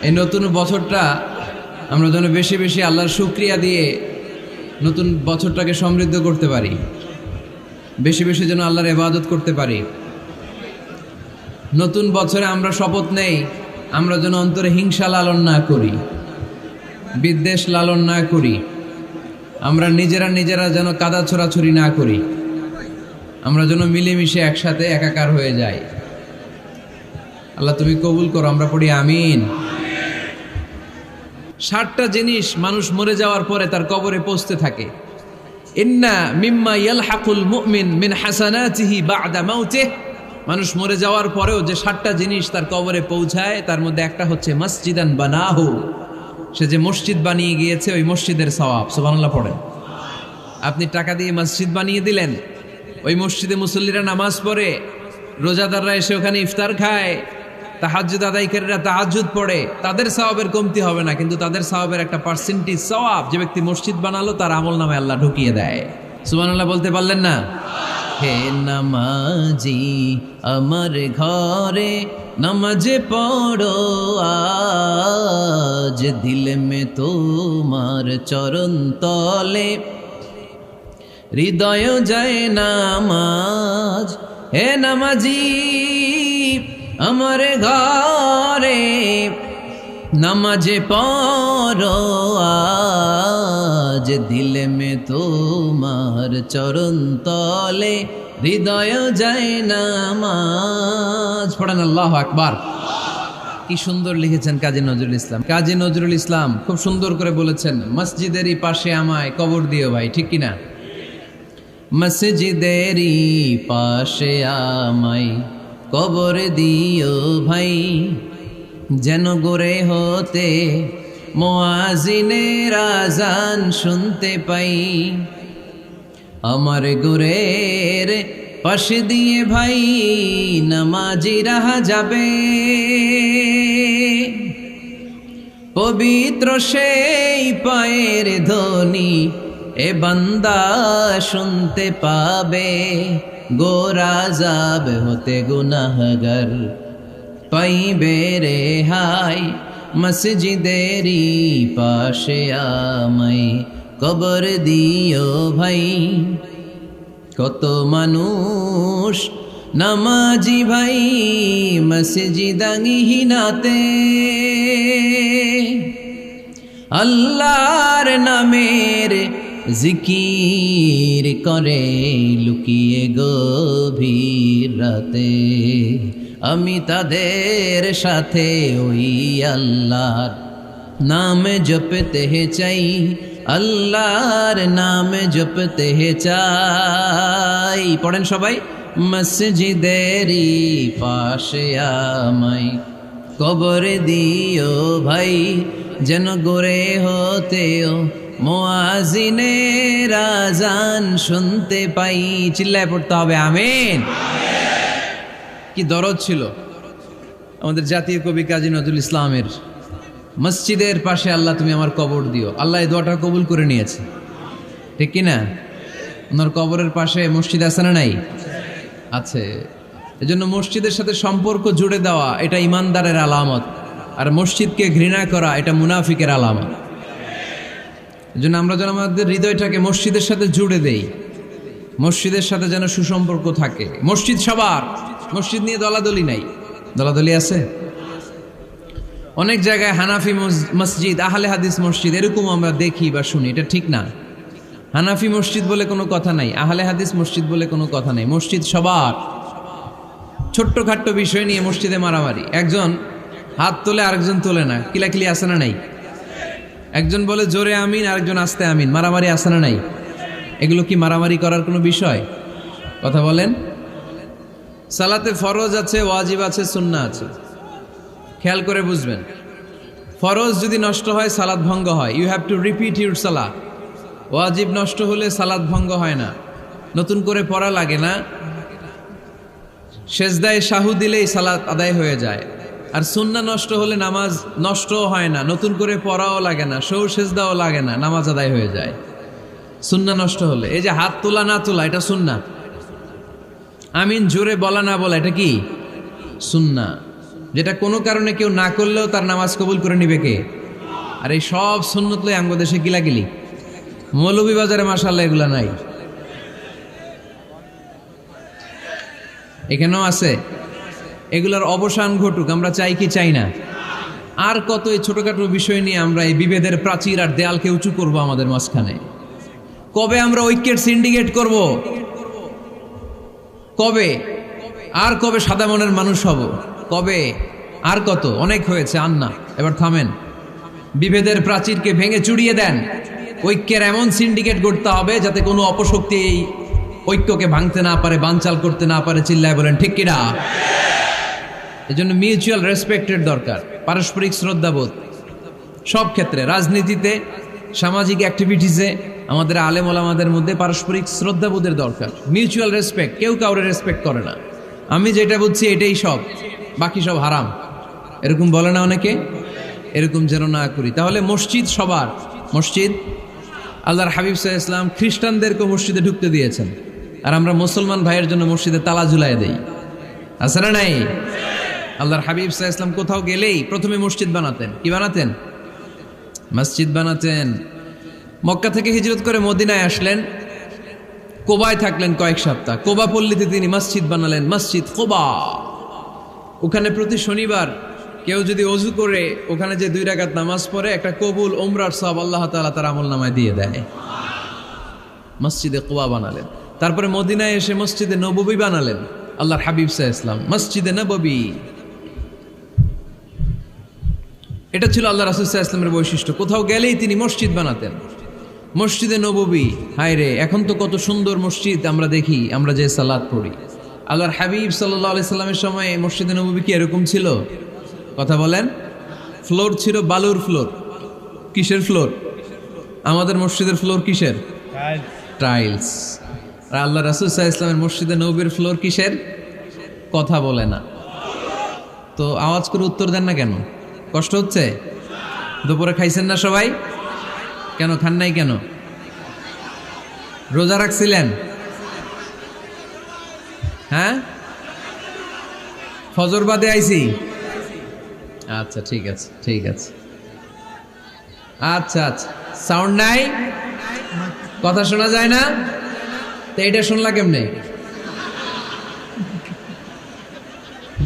এই নতুন বছরটা আমরা যেন বেশি বেশি আল্লাহর শুকরিয়া দিয়ে নতুন বছরটাকে সমৃদ্ধ করতে পারি, বেশি বেশি যেন আল্লাহর ইবাদত করতে পারি। নতুন বছরে আমরা শপথ নেই, আমরা যেন অন্তরে হিংসা লালন না করি, বিদ্বেষ লালন না করি, আমরা নিজেরা যেন কাদা ছোড়াছুরি না করি, আমরা যেন মিলেমিশে একসাথে একাকার হয়ে যাই। আল্লাহ তুমি কবুল করো, আমরা পড়ি আমিন। 60টা জিনিস মানুষ মরে যাওয়ার পরে তার কবরে পৌঁছতে থাকে। ইন্না মিম্মা ইয়ালহাকুল মুমিন মিন হাসানাতিহি বা'দা মাউতিহি, মানুষ মরে যাওয়ার পরেও যে 60টা জিনিস তার কবরে পৌঁছায় তার মধ্যে একটা হচ্ছে মসজিদান বানাহু, সে যে মসজিদ বানিয়ে গিয়েছে ওই মসজিদের সওয়াব। সুবহানাল্লাহ পড়েন। আপনি টাকা দিয়ে মসজিদ বানিয়ে দিলেন, ওই মসজিদে মুসল্লিরা নামাজ পড়ে, রোজাদাররা এসে ওখানে ইফতার খায়, তাহাজ্জুদ আদায়কারীরা তাহাজ্জুদ পড়ে, তাদের সওয়াবের কমতি হবে না, কিন্তু তাদের সওয়াবের একটা পার্সেন্টেজ সওয়াব যে ব্যক্তি মসজিদ বানালো তার আমলনামায় আল্লাহ ঢুকিয়ে দেয়। সুবহানাল্লাহ বলতে পারলেন না? হে নামাজি আমার ঘরে নামাজ পড়ো আজ, দিল মে তোমার চরণ তলে হৃদয় যায় নামাজ। হে নামাজি আমার ঘরে নামাজ পড়ো আজ, দিল মে তোমার চরণ তলে হৃদয় যায় নামাজ। পড়েন আল্লাহু আকবার। কি সুন্দর লিখেছেন কাজী নজরুল ইসলাম। কাজী নজরুল ইসলাম খুব সুন্দর করে বলেছেন, মসজিদেরই পাশে আমায় কবর দিও ভাই, ঠিক কিনা? মসজিদেরই পাশে আমায় কবর দিও ভাই, যেন গোরে হতে মুয়াজ্জিনের আযান শুনতে পাই। আমার গোরের পাশে দিয়ে ভাই নামাজিরা যাবে, পবিত্র সেই পায়ের ধ্বনি এ বান্দা শুনতে পাবে। গোরা যাব হতে গুনাহগার পাইবে রেহাই, মসজিদেরই পাশে আমায় কবর দিও ভাই। কত মানুষ নামাজি ভাই মসজিদাঙ্গিহীনাতে, আল্লাহর নামের জিকির করে লুকিয়ে গভীর রাতে। আমি তাদের সাথে ওই আল্লাহর নাম জপতে চাই, আল্লাহর নাম জপতে চাই। পড়েন সবাই, মসজিদেরই পাশে আমায় কবর দিও ভাই, যেন গোরে হতেও মুয়াজ্জিনের আযান শুনতে পাই। চিল্লায় পড়তে হবে আমিন। কি দরদ ছিল আমাদের জাতীয় কবি কাজী নজরুল ইসলামের, মসজিদের পাশে আল্লাহ তুমি আমার কবর দিও। আল্লাহ এই দোয়াটা কবুল করে নিয়েছে, ঠিক কিনা? ওনার কবরের পাশে মসজিদ আছে না নাই? আছে। এজন্য মসজিদের সাথে সম্পর্ক জুড়ে দেওয়া এটা ইমানদারের আলামত, আর মসজিদকে ঘৃণা করা এটা মুনাফিকের আলামত। এজন্য আমরা যেন আমাদের হৃদয়টাকে মসজিদের সাথে জুড়ে দেই, মসজিদের সাথে যেন সুসম্পর্ক থাকে। মসজিদ সবার, মসজিদ নিয়ে দলাদলি নাই। দলাদলি আছে অনেক জায়গায়, হানাফি মসজিদ, আহলে হাদিস মসজিদ এরকম আমরা দেখি বা শুনি, এটা ঠিক না। হানাফি মসজিদ বলে কোনো কথা নাই, আহলে হাদিস মসজিদ বলে কোনো কথা নাই। মসজিদ সবার। ছোট্টখাট্ট বিষয় নিয়ে মসজিদে মারামারি, একজন হাত তোলে আরেকজন তোলে না, কিলাকিলি আছে না নাই? একজন বলে জোরে আমিন, আরেকজন আস্তে আমিন, মারামারি আছে না নাই? এগুলো কি মারামারি করার কোনো বিষয়? কথা বলেন। সালাতে ফরজ আছে, ওয়াজিব আছে, সুন্নাহ আছে। খেয়াল করে বুঝবেন, ফরজ যদি নষ্ট হয় সালাত ভঙ্গ হয়, you have to repeat your সালাত। ওয়াজিব নষ্ট হলে সালাত ভঙ্গ হয় না, নতুন করে পড়া লাগে না, সেজদায় সাহু দিলেই সালাত আদায় হয়ে যায়। আর সুন্নাহ নষ্ট হলে নামাজ নষ্টও হয় না, নতুন করে পড়াও লাগে না, সৌ সেজদাও লাগে না, নামাজ আদায় হয়ে যায় সুন্নাহ নষ্ট হলে। এই যে হাত তোলা না তোলা এটা সুন্নাহ, আমিন জোরে বলা না বলা এটা কি সুন্নাহ। যেটা কোনো কারণে কেউ না করলেও তার নামাজ কবুল করে নিবে কে? আর এই সব সুন্নত লই আমগো দেশে গিলাগিলি। মৌলভীবাজারে মাশাআল্লাহ এগুলা নাই, এখানেও আছে। এগুলার অবসান ঘটুক, আমরা চাই কি চাই না? আর কত এই ছোটখাটো বিষয় নিয়ে আমরা এই বিভেদের প্রাচীর আর দেয়ালকে উঁচু করব আমাদের মাঝখানে? কবে আমরা ঐক্যের সিন্ডিকেট করব? কবে? আর কবে সাদা মনের মানুষ হব? কবে? আর কত? অনেক হয়েছে, আর না, এবার থামেন। বিভেদের প্রাচীরকে ভেঙে চুড়িয়ে দেন। ঐক্যের এমন সিন্ডিকেট গড়তে হবে যাতে কোনো অপশক্তি এই ঐক্যকে ভাঙতে না পারে, বানচাল করতে না পারে। চিল্লায় বলেন ঠিক কিনা? এজন্য মিউচুয়াল রেসপেক্টের দরকার, পারস্পরিক শ্রদ্ধাবোধ সব ক্ষেত্রে, রাজনীতিতে, সামাজিক অ্যাক্টিভিটিসে আমাদের আলেম ওলামাদের মধ্যে পারস্পরিক শ্রদ্ধাবোধের দরকার, মিউচুয়াল রেসপেক্ট। কেউ কাউরে রেসপেক্ট করে না, আমি যেটা বুঝছি এটাই সব, বাকি সব হারাম, এরকম বলে না অনেকে? এরকম যেন না করি। তাহলে মসজিদ সবার, মসজিদ আল্লাহর হাবিব সাল্লাল্লাহু আলাইহি ওয়াসাল্লাম খ্রিস্টানদেরকে মসজিদে ঢুকতে দিয়েছেন, আর আমরা মুসলমান ভাইয়ের জন্য মসজিদে তালা ঝুলাই দেই, আছে না নাই? আল্লাহর হাবিব সাল্লাল্লাহু আলাইহি ওয়াসাল্লাম কোথাও গেলেই প্রথমে মসজিদ বানাতেন। কি বানাতেন? মসজিদ বানাতেন। মক্কা থেকে হিজরত করে মদিনায় আসলেন, কোবায় থাকলেন কয়েক সপ্তাহ। কোবা পল্লীতে তিনি মসজিদ বানালেন, মসজিদ কোবা। ওখানে প্রতি শনিবার কেউ যদি অজু করে ওখানে যে 2 রাকাত নামাজ পড়ে, একটা কবুল উমরার সওয়াব আল্লাহ তাআলা তার আমলনামায় দিয়ে দেয়। মসজিদে কোবা বানালেন। তারপরে মদিনায় এসে মসজিদে নববী বানালেন আল্লাহর হাবিব সাল্লাল্লাহু আলাইহি ওয়াসাল্লাম, মসজিদে নববী। এটা ছিল আল্লাহ রাসূল সাল্লাল্লাহু আলাইহি ওয়াসাল্লামের বৈশিষ্ট্য। কোথাও গেলেই তিনি মসজিদ বানাতেন, মসজিদে নববী। হায় রে, এখন তো কত সুন্দর মসজিদ আমরা দেখি, আমরা যে সালাত পড়ি। আল্লাহর হাবিব সাল্লাল্লাহু আলাইহি সাল্লামের সময় মসজিদে নববী কি এরকম ছিল? কথা বলেন। ফ্লোর ছিল বালুর ফ্লোর। কিসের ফ্লোর? আমাদের মসজিদের ফ্লোর কিসের? টাইলস। আর আল্লাহ রাসূল সাল্লাল্লাহু আলাইহি ওয়াসাল্লামের মসজিদে নববীর ফ্লোর কিসের? কথা বলে না তো, আওয়াজ করে উত্তর দেন না কেন? কষ্ট হচ্ছে? দুপুরে খাইছেন না সবাই? কেন খান নাই কেন? রোজা রাখছিলেন? হ্যাঁ, ফজর বাদে আইছি। আচ্ছা ঠিক আছে, ঠিক আছে। আচ্ছা আচ্ছা, সাউন্ড নাই, কথা শোনা যায় না? তো এটা শুনলা কেমনে?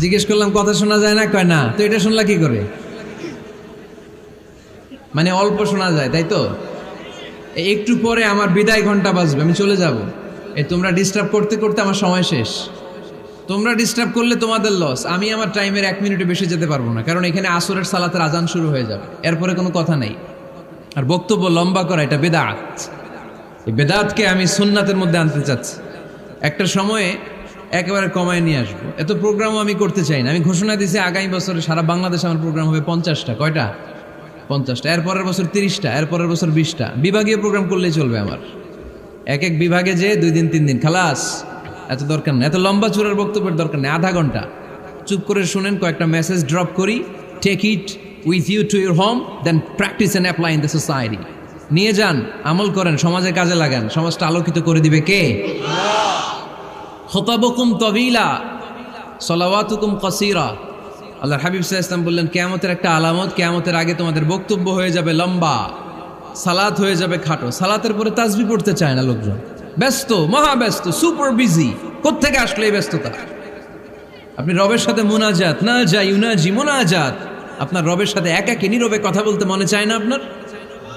জিজ্ঞেস করলাম কথা শোনা যায় না, কয় না। তো এটা শুনলা কি করে? মানে অল্প শোনা যায়, তাই তো? একটু পরে আমার বিদায় ঘন্টা বাজবে, আমি চলে যাব। এই তোমরা ডিস্টার্ব করতে করতে আমার সময় শেষ। তোমরা ডিস্টার্ব করলে তোমাদের লস। আমি আমার টাইমের 1 মিনিটে বেশি যেতে পারবো না, কারণ এখানে আসরের সালাতের আজান শুরু হয়ে যাবে, এরপরে কোনো কথা নেই। আর বক্তব্য লম্বা করা এটা বেদাত। এই বেদাতকে আমি সুন্নাতের মধ্যে আনতে চাচ্ছি। একটা সময়ে একেবারে কমায় নিয়ে আসবো। এত প্রোগ্রামও আমি করতে চাই না। আমি ঘোষণা দিয়েছি আগামী বছরে সারা বাংলাদেশে আমার প্রোগ্রাম হবে 50টা। কয়টা? 50টা। এরপরের বছর 30টা, এরপরের বছর 20টা। বিভাগীয় প্রোগ্রাম করলেই চলবে আমার। এক এক বিভাগে যে 2 দিন 3 দিন খালাস। এত দরকার নেই, এত লম্বা চূড়ার বক্তব্যের দরকার নেই। আধা ঘন্টা চুপ করে শুনেন, কয়েকটা মেসেজ ড্রপ করি, take it with you to your home, then practise and apply in the society. নিয়ে যান, আমল করেন, সমাজে কাজে লাগান। সমাজটা আলোকিত করে দিবে কে? খুতাবুকুম তাবিলা সালাওয়াতুকুম কাসীরা। আল্লাহর হাবিব সাল্লাল্লাহু আলাইহি ওয়াসাল্লাম বললেন, কিয়ামতের একটা আলামত, কিয়ামতের আগে তোমাদের বক্তব্য হয়ে যাবে লম্বা, সালাত হয়ে যাবে খাটো। সালাতের পরে তাসবিহ পড়তে চায় না লোকজন, ব্যস্ত, মহাব্যস্ত, সুপার বিজি। কোত্থেকে আসলে এই ব্যস্ততা? আপনি রবের সাথে মুনাজাত, না যাই ইউনাজি মুনাজাত, আপনার রবের সাথে একাকী নীরবে কথা বলতে মনে চায় না আপনার?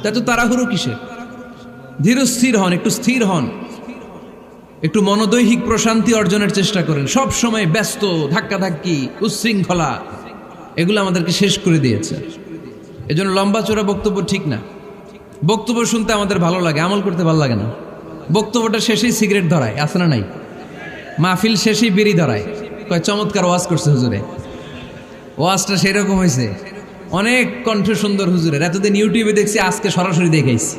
তা তো তাড়াহুড়ো কিসের? ধীর স্থির হন, একটু স্থির হন, একটু মনোদৈহিক প্রশান্তি অর্জনের চেষ্টা করেন। সব সময় ব্যস্ত, ধাক্কাধাক্কি, উচ্ছৃঙ্খলা, এগুলো আমাদেরকে শেষ করে দিয়েছে। এজন্য লম্বা চোরা বক্তব্য ঠিক না। বক্তব্য শুনতে আমাদের ভালো লাগে, আমল করতে ভালো লাগে না। বক্তব্যটা শেষেই সিগারেট ধরায়, আছে না নাই? মাহফিল শেষেই বিড়ি ধরায়, কয় চমৎকার ওয়াজ করছে হুজুরে। ওয়াজটা সেরকম হয়েছে, অনেক কণ্ঠ সুন্দর হুজুরের। এতদিন ইউটিউবে দেখছি, আজকে সরাসরি দেখাইছি,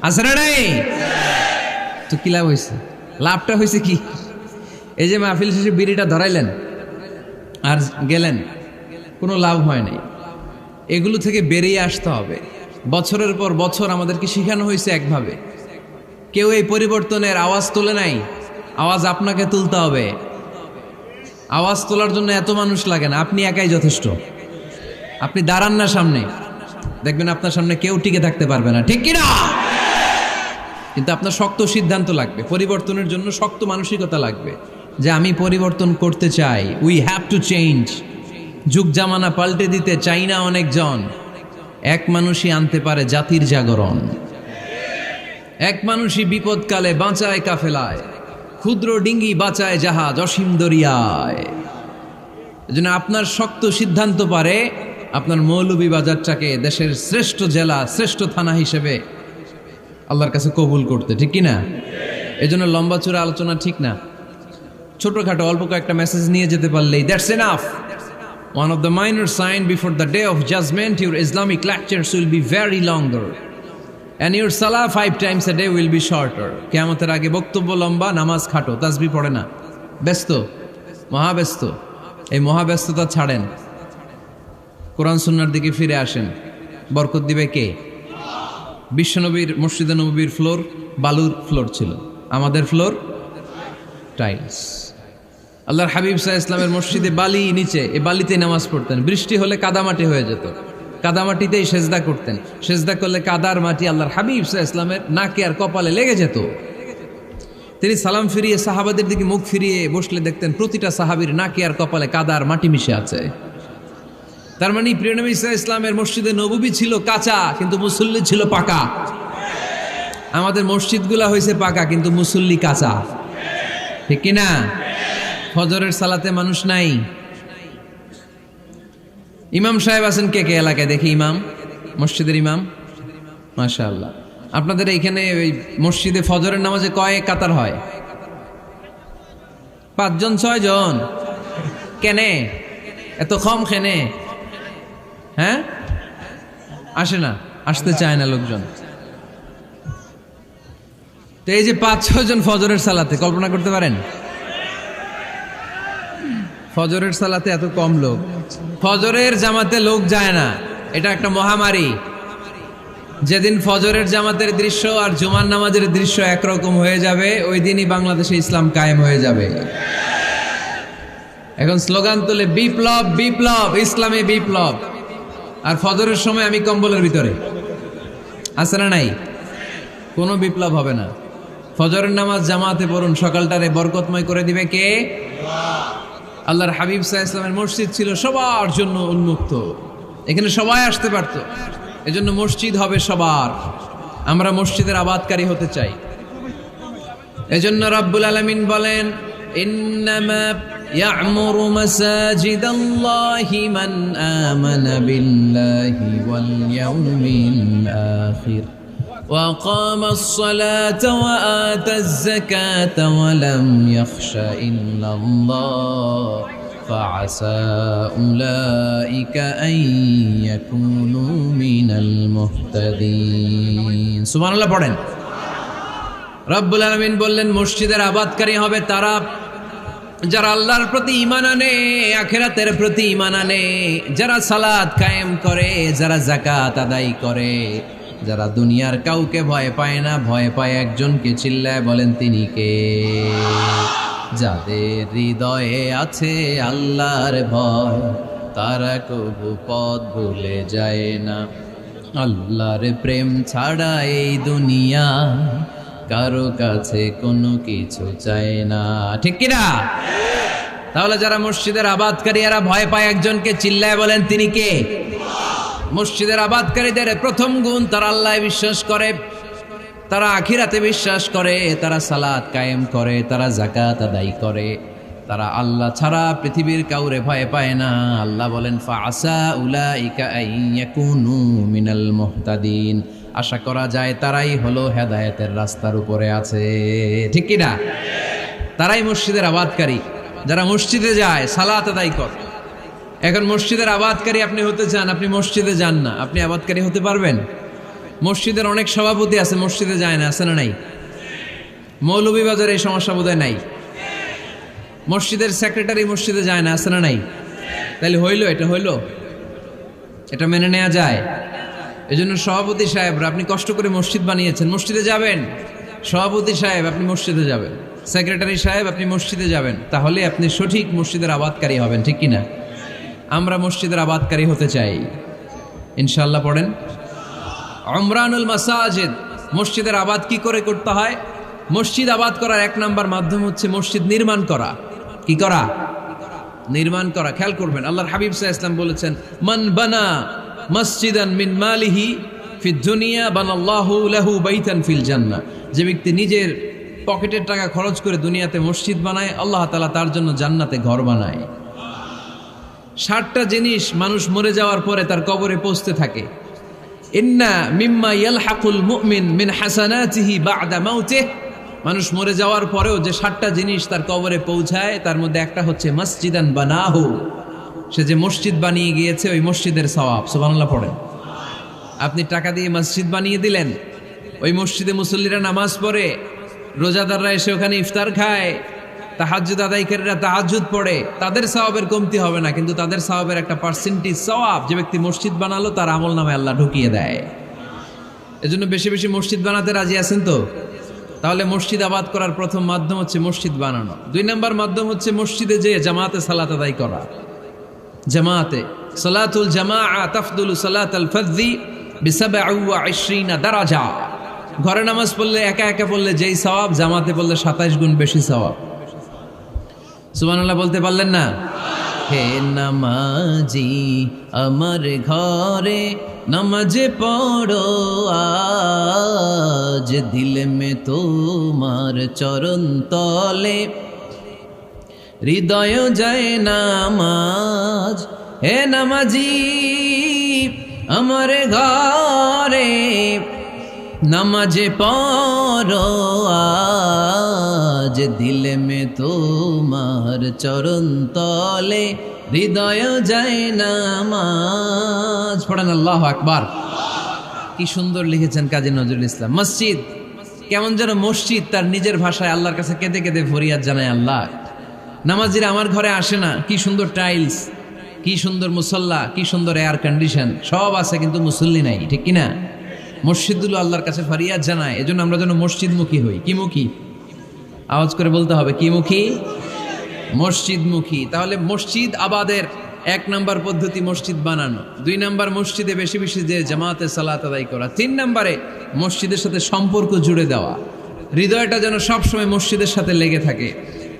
আছে না নাই? তো কি লাভ হয়েছে? লাভটা হয়েছে কি? এই যে মাহফিল শেষে বিড়িটা ধরাইলেন আর গেলেন, কোনো লাভ হয় নাই। এগুলো থেকে বেরিয়ে আসতে হবে। বছরের পর বছর আমাদেরকে শেখানো হয়েছে একভাবে, কেউ এই পরিবর্তনের আওয়াজ তোলে নাই। আওয়াজ আপনাকে তুলতে হবে। আওয়াজ তোলার জন্য এত মানুষ লাগে না, আপনি একাই যথেষ্ট। আপনি দাঁড়ান না সামনে, দেখবেন আপনার সামনে কেউ টিকে থাকতে পারবে না, ঠিক কিনা? কিন্তু আপনার শক্ত সিদ্ধান্ত লাগবে, পরিবর্তনের জন্য শক্ত মানসিকতা লাগবে যে আমি পরিবর্তন করতে চাই। We have to change. যুগ জামানা পাল্টে দিতে চাই না অনেকজন, এক মানুষই আনতে পারে জাতির জাগরণ। এক মানুষই বিপদকালে বাঁচায় কাফেলায়, ক্ষুদ্র ডিঙ্গি বাঁচায় জাহাজ অসীম দরিয়ায়। এজন্য আপনার শক্ত সিদ্ধান্ত পারে আপনার মৌলভীবাজারটাকে দেশের শ্রেষ্ঠ জেলা, শ্রেষ্ঠ থানা হিসেবে আল্লাহর কাছে কবুল করতে, ঠিক কিনা? এজন্য লম্বা চূড়া আলোচনা ঠিক না, ছোটখাটো অল্প কয়েকটা মেসেজ নিয়ে যেতে পারলেই that's enough. One of the minor sign before the day of judgment, your Islamic lectures will be very longer and your salah 5 times a day will be shorter. কিয়ামতের আগে বক্তব্য লম্বা, নামাজ খাটো, তাসবিহ পড়ে না, ব্যস্ত, মহাব্যস্ত। এই মহাব্যস্ততা ছাড়েন, কোরআন সুন্নাহর দিকে ফিরে আসেন। বরকত দিবে কে? বিশ্বনবীর মসজিদে নববীর ফ্লোর বালুর ফ্লোর ছিল, আমাদের ফ্লোর টাইলস। আল্লাহর হাবিব সাল্লাল্লাহু আলাইহি ওয়াসাল্লামের মসজিদে বালি নিচে, এই বালিতে নামাজ পড়তেন। বৃষ্টি হলে কাদামাটি হয়ে যেত, কাদামাটিতেই সেজদা করতেন। সেজদা করলে কাদার মাটি আল্লাহর হাবিব সাল্লাল্লাহু আলাইহি ওয়াসাল্লামের নাকে আর কপালে লেগে যেত। তিনি সালাম ফিরিয়ে সাহাবাদের দিকে মুখ ফিরিয়ে বসলে দেখতেন প্রতিটা সাহাবীর নাকে আর কপালে কাদার মাটি মিশে আছে। তার মানে প্রিয় নবী সাল্লাল্লাহু আলাইহি ওয়াসাল্লামের মসজিদে নববী ছিল কাঁচা, কিন্তু মুসল্লি ছিল পাকা। আমাদের মসজিদগুলা হয়েছে পাকা, কিন্তু মুসল্লি কাঁচা, ঠিক কিনা? ফজরের সালাতে মানুষ নাই। ইমাম সাহেব আছেন কে কে এলাকায়? দেখি ইমাম, মসজিদের ইমাম, মাশাআল্লাহ। আপনাদের এইখানে ওই মসজিদে ফজরের নামাজে কয় কাতার হয়? 5 জন 6 জন? কেনে এত কম? কেনে? হ্যাঁ, আসে না, আসতে চায় না লোকজন। তো এই যে 5-6 জন ফজরের সালাতে, কল্পনা করতে পারেন ফজরের সালাতে এত কম লোক। ফজরের জামাতে লোক যায় না, এটা একটা মহামারী। যেদিন ফজরের জামাতের দৃশ্য আর জুমার নামাজের দৃশ্য একরকম হয়ে যাবে, ওই দিনই বাংলাদেশে ইসলাম কায়েম হয়ে যাবে। এখন স্লোগান তুলে বিপ্লব বিপ্লব, ইসলামী বিপ্লব। আর ফজরের সময় আমি কম্বলের ভিতরে, আছে না নাই? কোনো বিপ্লব হবে না। ফজরের নামাজ জামাতে পড়ুন, সকালটারে বরকতময় করে দিবে কে? আল্লাহর হাবিব সাল্লাল্লাহু আলাইহি ওয়াসাল্লামের মসজিদ ছিল সবার জন্য উন্মুক্ত, এখানে সবাই আসতে পারত। এজন্য মসজিদ হবে সবার। আমরা মসজিদের আবাদকারী হতে চাই। এজন্য রাব্বুল আলামিন বলেন, ইন্নামা ইয়া'মুরু মাসাজিদাল্লাহি মান আমানা বিল্লাহি ওয়াল ইয়াউমিল আখির ওয়া কামাস সালাতা ওয়া আতাজ যাকাতা ওয়া লাম ইয়াখশা ইল্লাল্লাহ ফাআসা উলাইকা আন ইয়াকুনু মিনাল মুহতাদিন। সুবহানাল্লাহ পড়েন। রব্বুল আলামিন বললেন, মসজিদের আবাদকারী হবে তারা যারা আল্লাহর প্রতি ঈমান আনে, আখিরাতের প্রতি ঈমান আনে, যারা সালাত কায়েম করে, যারা যাকাত আদায় করে, যারা দুনিয়ার কাউকে ভয় পায় না, ভয় পায় একজনকে। চিল্লায় বলেন তিনি কে? যাদের হৃদয়ে আছে আল্লাহর ভয়, তারা কবু পথ ভুলে যায় না। আল্লাহর প্রেম ছাড়া এই দুনিয়া কারো কাছে কোনো কিছু চায় না, ঠিক কিনা? তাহলে যারা মসজিদের আবাদকারী, এরা ভয় পায় একজনকে। চিল্লায় বলেন তিনি কে? মসজিদের আবাদকারীদের প্রথম গুণ, তারা আল্লাহয় বিশ্বাস করে, তারা আখিরাতে বিশ্বাস করে, তারা সালাত কায়েম করে, তারা যাকাত আদায় করে, তারা আল্লাহ ছাড়া পৃথিবীর কাউরে ভয় পায় না। আল্লাহ বলেন, ফাআসা উলাইকা আন ইয়াকুনু মিনাল মুহতাদিন। আশা করা যায় তারাই হলো হেদায়েতের রাস্তার উপরে আছে, ঠিক কি না? তারাই মসজিদের আবাদকারী, যারা মসজিদে যায়, সালাত আদায় করে। এখন মসজিদের আবাদকারী আপনি হতে চান, আপনি মসজিদে যান না, আপনি আবাদকারী হতে পারবেন? মসজিদের অনেক সভাপতি আছে, মসজিদে যায় না, আছে না নাই? মৌলভীবাজারে এই সমস্যা বোধহয় নাই। মসজিদের সেক্রেটারি মসজিদে যায় না, আছে না নাই? তাহলে হইল, এটা হইল, এটা মেনে নেওয়া যায়? এজন্য সভাপতি সাহেবরা, আপনি কষ্ট করে মসজিদ বানিয়েছেন, মসজিদে যাবেন। সভাপতি সাহেব, আপনি মসজিদে যাবেন। সেক্রেটারি সাহেব আপনি মসজিদে যাবেন, তাহলে আপনি সঠিক মসজিদের আবাদকারী হবেন, ঠিক কিনা? আমরা মসজিদের আবাদকারী হতে চাই ইনশাআল্লাহ। পড়েন উমরানুল মাসাজিদ। মসজিদের আবাদ কি করে করতে হয়? মসজিদ আবাদ করার এক নাম্বার মাধ্যম হচ্ছে মসজিদ নির্মাণ করা। কি করা? নির্মাণ করা। খেয়াল করবেন, আল্লাহর হাবিব সাল্লাল্লাহু আলাইহি ওয়াসাল্লাম বলেছেন, মান বানা মসজিদান মিন মালিহি ফিদ দুনিয়া বানাল্লাহু লাহু বাইতান ফিল জান্নাহ। যে ব্যক্তি নিজের পকেটের টাকা খরচ করে দুনিয়াতে মসজিদ বানায়, আল্লাহ তাআলা তার জন্য জান্নাতে ঘর বানায়। 60টা জিনিস মানুষ মরে যাওয়ার পরে তার কবরে পৌঁছতে থাকে। ইন্না মিম্মা ইয়ালহাকুল মুমিন মিন হাসানাতিহি বা'দা মাউতিহি। মানুষ মরে যাওয়ার পরেও যে 60টা জিনিস তার কবরে পৌঁছায়, তার মধ্যে একটা হচ্ছে মসজিদান বানাহু। সে যে মসজিদ বানিয়ে গিয়েছে, ওই মসজিদের সওয়াব। সুবহানাল্লাহ পড়েন। আপনি টাকা দিয়ে মসজিদ বানিয়ে দিলেন, ওই মসজিদে মুসল্লিরা নামাজ পড়ে, রোজাদাররা এসে ওখানে ইফতার খায়, তাহাজ্জুদ আদায়কারীরা তাহাজ্জুদ পড়ে, তাদের সওয়াবের কমতি হবে না, কিন্তু তাদের সওয়াবের একটা পার্সেন্টেজ সওয়াব যে ব্যক্তি মসজিদ বানালো তার আমল নামে আল্লাহ ঢুকিয়ে দেয়। এজন্য বেশি বেশি মসজিদ বানাতে রাজি আছেন তো? তাহলে মসজিদ আবাদ করার প্রথম মাধ্যম হচ্ছে মসজিদ বানানো। 2 নম্বর মাধ্যম হচ্ছে মসজিদে যে জামাতে সালাত আদায় করা। জামাতে সালাতুল জামাআ তাফদুলু সালাতাল ফাযযি বি27 দারাজা। ঘরে নামাজ পড়লে একা একা পড়লে যেই সওয়াব, জামাতে পড়লে 27 গুণ বেশি সওয়াব। সুবহানাল্লাহ বলতে পারলেন না? হে নামাজি আমার ঘরে নামাজে পড়ো আজ, দিলে মে তোমার চরণ তলে হৃদয় যায় নামাজ। হে নামাজি আমার ঘরে নামাজে পড়ো আজ, দিলে মে তোমার চরণ তলে হৃদয় যায় নামাজ। পড়েন আল্লাহু আকবার। কি সুন্দর লিখেছেন কাজী নজরুল ইসলাম। মসজিদ কেমন যেন মসজিদ তার নিজের ভাষায় আল্লাহর কাছে কেঁদে কেঁদে ফরিয়াদ জানায়, আল্লাহ নামাজিরা আমার ঘরে আসে না, কি সুন্দর টাইলস, কি সুন্দর মুসল্লা, কি সুন্দর এয়ার কন্ডিশন, সব আছে কিন্তু মুসল্লি নাই, ঠিক কিনা? মসজিদগুলো আল্লাহর কাছে ফরিয়াদ জানায়। এজন্য আমরা যেন মসজিদমুখী হই। কি মুখী? আওয়াজ করে বলতে হবে, কি মুখী? মসজিদমুখী। তাহলে মসজিদ আবাদের 1 নাম্বার পদ্ধতি মসজিদ বানানো। 2 নাম্বার মসজিদে বেশি বেশি যে জামাতে সালাত আদায় করা। 3 নাম্বারে মসজিদের সাথে সম্পর্ক জুড়ে দেওয়া, হৃদয়টা যেন সবসময় মসজিদের সাথে লেগে থাকে।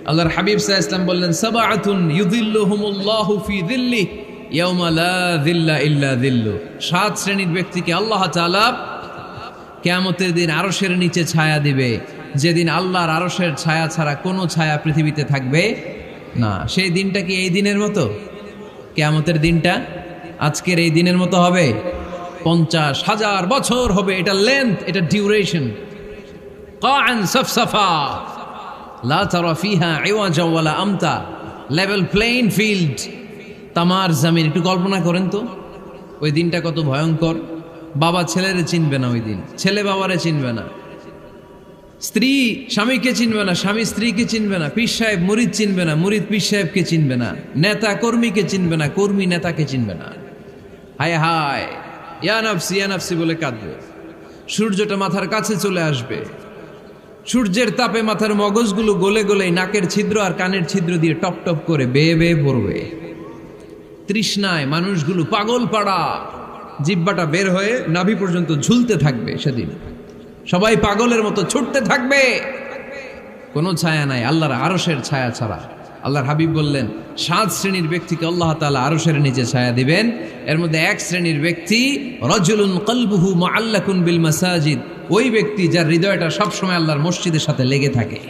আল্লাহর হাবিব সাল্লাল্লাহু আলাইহি ওয়াসাল্লাম বললেন, সাবআতুন ইউযিল্লুহুমুল্লাহু ফি যিল্লিহি ইয়াউমা লা যিল্লা ইল্লা যিল্লু। 7 শ্রেণীর ব্যক্তিকে আল্লাহ তাআলা কিয়ামতের দিন আরশের নিচে ছায়া দিবে, যেদিন আল্লাহর আরশের ছায়া ছাড়া কোনো ছায়া পৃথিবীতে থাকবে না। সেই দিনটা কি এই দিনের মতো? কিয়ামতের দিনটা আজকের এই দিনের মতো হবে? 50,000 বছর হবে। এটা লেন্থ, এটা ডিউরেশন। কাআন সাফসাফা লা তারা ফিহা ইওয়াজা ওয়ালা আমতা। লেভেল প্লেইং ফিল্ড, তামার জমিন। একটু কল্পনা করেন তো ওই দিনটা কত ভয়ঙ্কর। বাবা ছেলেরে চিনবে না ওই দিন, ছেলে বাবারে চিনবে না, স্ত্রী স্বামীকে চিনবে না, স্বামী স্ত্রীকে চিনবে না, পীর সাহেব মুরিদ চিনবে না, মুরিদ পীর সাহেবকে চিনবে না, নেতা কর্মীকে চিনবে না, কর্মী নেতাকে চিনবে না। হায় হায়, ইয়া নাফসি ইয়া নাফসি বলে কাঁদবে। সূর্যটা মাথার কাছে চলে আসবে, সূর্যের তাপে মাথার মগজগুলো গলে গলে নাকের ছিদ্র আর কানের ছিদ্র দিয়ে টপ টপ করে বেয়ে বেয়ে পড়বে। তৃষ্ণায় মানুষগুলো পাগল পাড়া, জিহ্বাটা বের হয়ে নাভি পর্যন্ত ঝুলতে থাকবে। সেদিন সবাই পাগলের মতো ছুটতে থাকবে, কোনো ছায়া নাই আল্লাহর আরশের ছায়া ছাড়া। আল্লাহর হাবিব বললেন, 7 শ্রেণীর ব্যক্তিকে আল্লাহ তাআলা আরশের নিচে ছায়া দিবেন। এর মধ্যে 1 শ্রেণীর ব্যক্তি রাজুলুন কলবুহু মুআল্লাকুন বিল মাসাজিদ। ওই ব্যক্তি যার হৃদয়টা সবসময় আল্লাহর মসজিদের সাথে লেগে থাকে।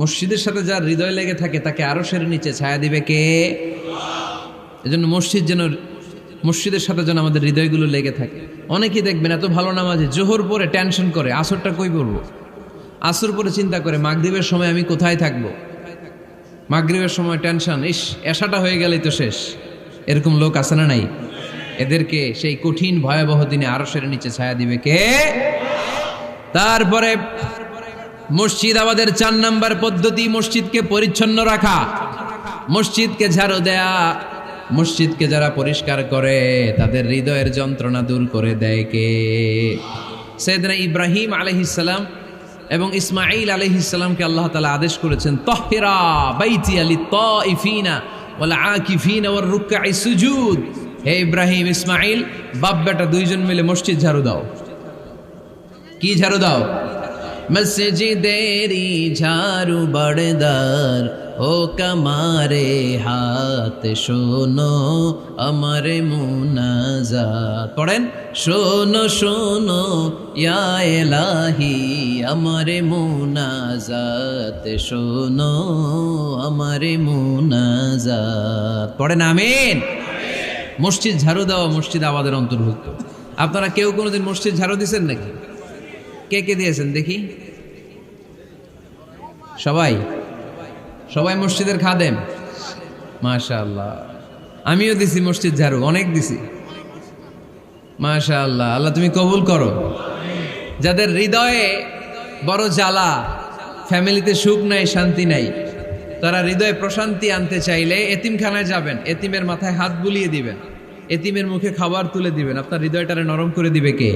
মসজিদের সাথে যার হৃদয় লেগে থাকে তাকে আরশের নিচে ছায়া দিবে কে? এজন্য মসজিদের সাথে যেন আমাদের হৃদয়গুলো লেগে থাকে। অনেকেই দেখবেন এত ভালো নামাজে, জোহর পরে টেনশন করে আসরটা কই পড়বো, আসর পরে চিন্তা করে মাগরিবের সময় আমি কোথায় থাকবো, মাগরিবের সময় টেনশন, ইস এশাটা হয়ে গেলেই তো শেষ। এরকম লোক আছে না নাই? এদেরকে সেই কঠিন ভয়াবহ দিনে আরশের নিচে ছায়া দিবে কে? তারপরে মসজিদ আমাদের 4 নাম্বার পদ্ধতি, মসজিদকে পরিচ্ছন্ন রাখা, মসজিদকে ঝাড়ু দেয়া। মসজিদকে যারা পরিষ্কার করে তাদের হৃদয়ের যন্ত্রণা দূর করে দেয় কে? সাইয়েদনা ইব্রাহিম আলাইহিস সালাম এবং ইসমাঈল আলাইহিস সালামকে আল্লাহ তাআলা আদেশ করেছেন তাহহিরা বাইতিয়া লিত্তাইফিনা ওয়াল আকিফিনা ওয়ার রুকআই সুজুদ। হে ইব্রাহিম, ইসমাঈল, বাপ বেটা দুইজন মিলে মসজিদ ঝাড়ু দাও। কি ঝাড়ু দাও? মসজিদেরি ঝাড়ু বড়দার ও কামারে হাত শোনো আমারে মুনাজাত। পড়েন, শোনো শোনো ইয়া ইলাহি আমারে মুনাজাত, শোনো আমারে মুনাজাত। পড়েন আমিন। মসজিদ ঝাড়ু দেওয়া মসজিদ আবাদের অন্তর্ভুক্ত। আপনারা কেউ কোনোদিন মসজিদ ঝাড়ু দিয়েছেন নাকি? কে কে দিয়েছেন দেখি? সবাই? সবাই মসজিদের খাদেম? মাশাআল্লাহ। আমিও দিছি মসজিদ ঝাড়ু, অনেক দিছি। মাশাআল্লাহ, আল্লাহ তুমি কবুল করো। যাদের হৃদয়ে বড় জ্বালা, ফ্যামিলিতে সুখ নাই, শান্তি নাই, তারা হৃদয়ে প্রশান্তি আনতে চাইলে এতিমখানায় যাবেন, এতিমের মাথায় হাত বুলিয়ে দিবেন, এতিমের মুখে খাবার তুলে দিবেন। আপনার হৃদয়টারে নরম করে দিবে কে?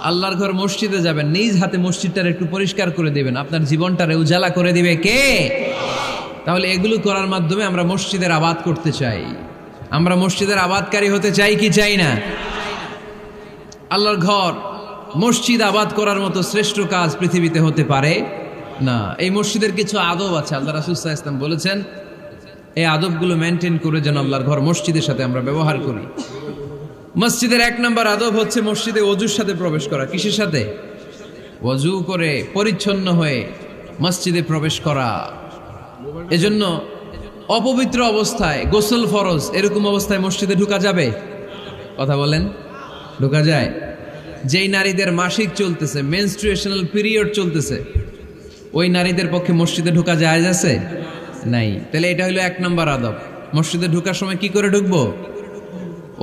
আল্লাহর ঘর মসজিদে যাবেন, নিজ হাতে মসজিদটারে একটু পরিষ্কার করে দিবেন, আপনার জীবনটারে উজালা করে দিবে কে? তাহলে এগুলো করার মাধ্যমে আমরা মসজিদের আবাদ করতে চাই। আমরা মসজিদের আবাদকারী হতে চাই কি চাই না? আল্লাহর ঘর মসজিদ আবাদ করার মতো শ্রেষ্ঠ কাজ পৃথিবীতে হতে পারে না। এই মসজিদের কিছু আদব আছে, আল্লাহ রাসূল সাল্লাল্লাহু আলাইহি ওয়াসাল্লাম বলেছেন এই আদবগুলো মেনটেন করে যেন আল্লাহর ঘর মসজিদের সাথে আমরা ব্যবহার করি। মসজিদের 1 নম্বর আদব হচ্ছে মসজিদে ওযুর সাথে প্রবেশ করা। কিসের সাথে? ওযু করে পরিচ্ছন্ন হয়ে মসজিদে প্রবেশ করা। এজন্য অপবিত্র অবস্থায় গোসল ফরজ, এরকম অবস্থায় মসজিদে ঢোকা যাবে? কথা বলেন, ঢোকা যায়? যেই নারীদের মাসিক চলতেছে, মেনস্ট্রুয়েশনাল পিরিয়ড চলতেছে, ওই নারীদের পক্ষে মসজিদে ঢোকা জায়েজ আছে? নাই। তাহলে এটা হলো 1 নম্বর আদব। মসজিদে ঢোকার সময় কি করে ঢুকবো?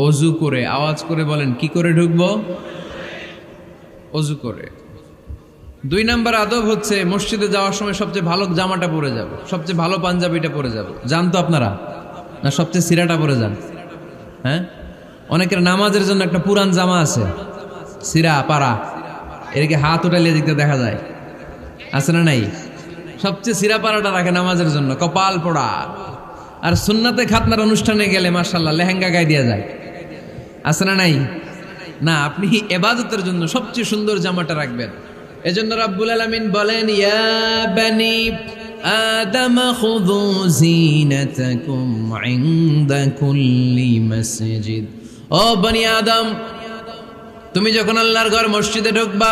ওযু করে। আওয়াজ করে বলেন, কি করে ঢুকবো? ওযু করে। 2 নম্বর আদব হচ্ছে মসজিদে যাওয়ার সময় সবচেয়ে ভালো জামাটা পরে যাব, সবচেয়ে ভালো পাঞ্জাবিটা পরে যাব। জান তো আপনারা? না সবচেয়ে সিরাটা পরে যান? হ্যাঁ, অনেকের নামাজের জন্য একটা পুরান জামা আছে, সিরা পাড়া, এদিকে হাত উঠাইলে দিতে দেখা যায়, আছে না নাই? সবচেয়ে সিরা পাড়াটা রাখে নামাজের জন্য, কপাল পোড়া। আর সুন্নাতে খাতনার অনুষ্ঠানে গেলে মাশাআল্লাহ লেহেঙ্গা গায়ে দেওয়া যায়, আছে না নাই? না, আপনি ইবাদতের জন্য সবচেয়ে সুন্দর জামাটা রাখবেন। এজন্য রাব্বুল আলামিন বলেন, ইয়া বানি আদম খুযু জিনাতাকুম ইনদা কুল্লি মসজিদ। ও বনি আদম, তুমি যখন আল্লাহর ঘর মসজিদে ঢুকবা,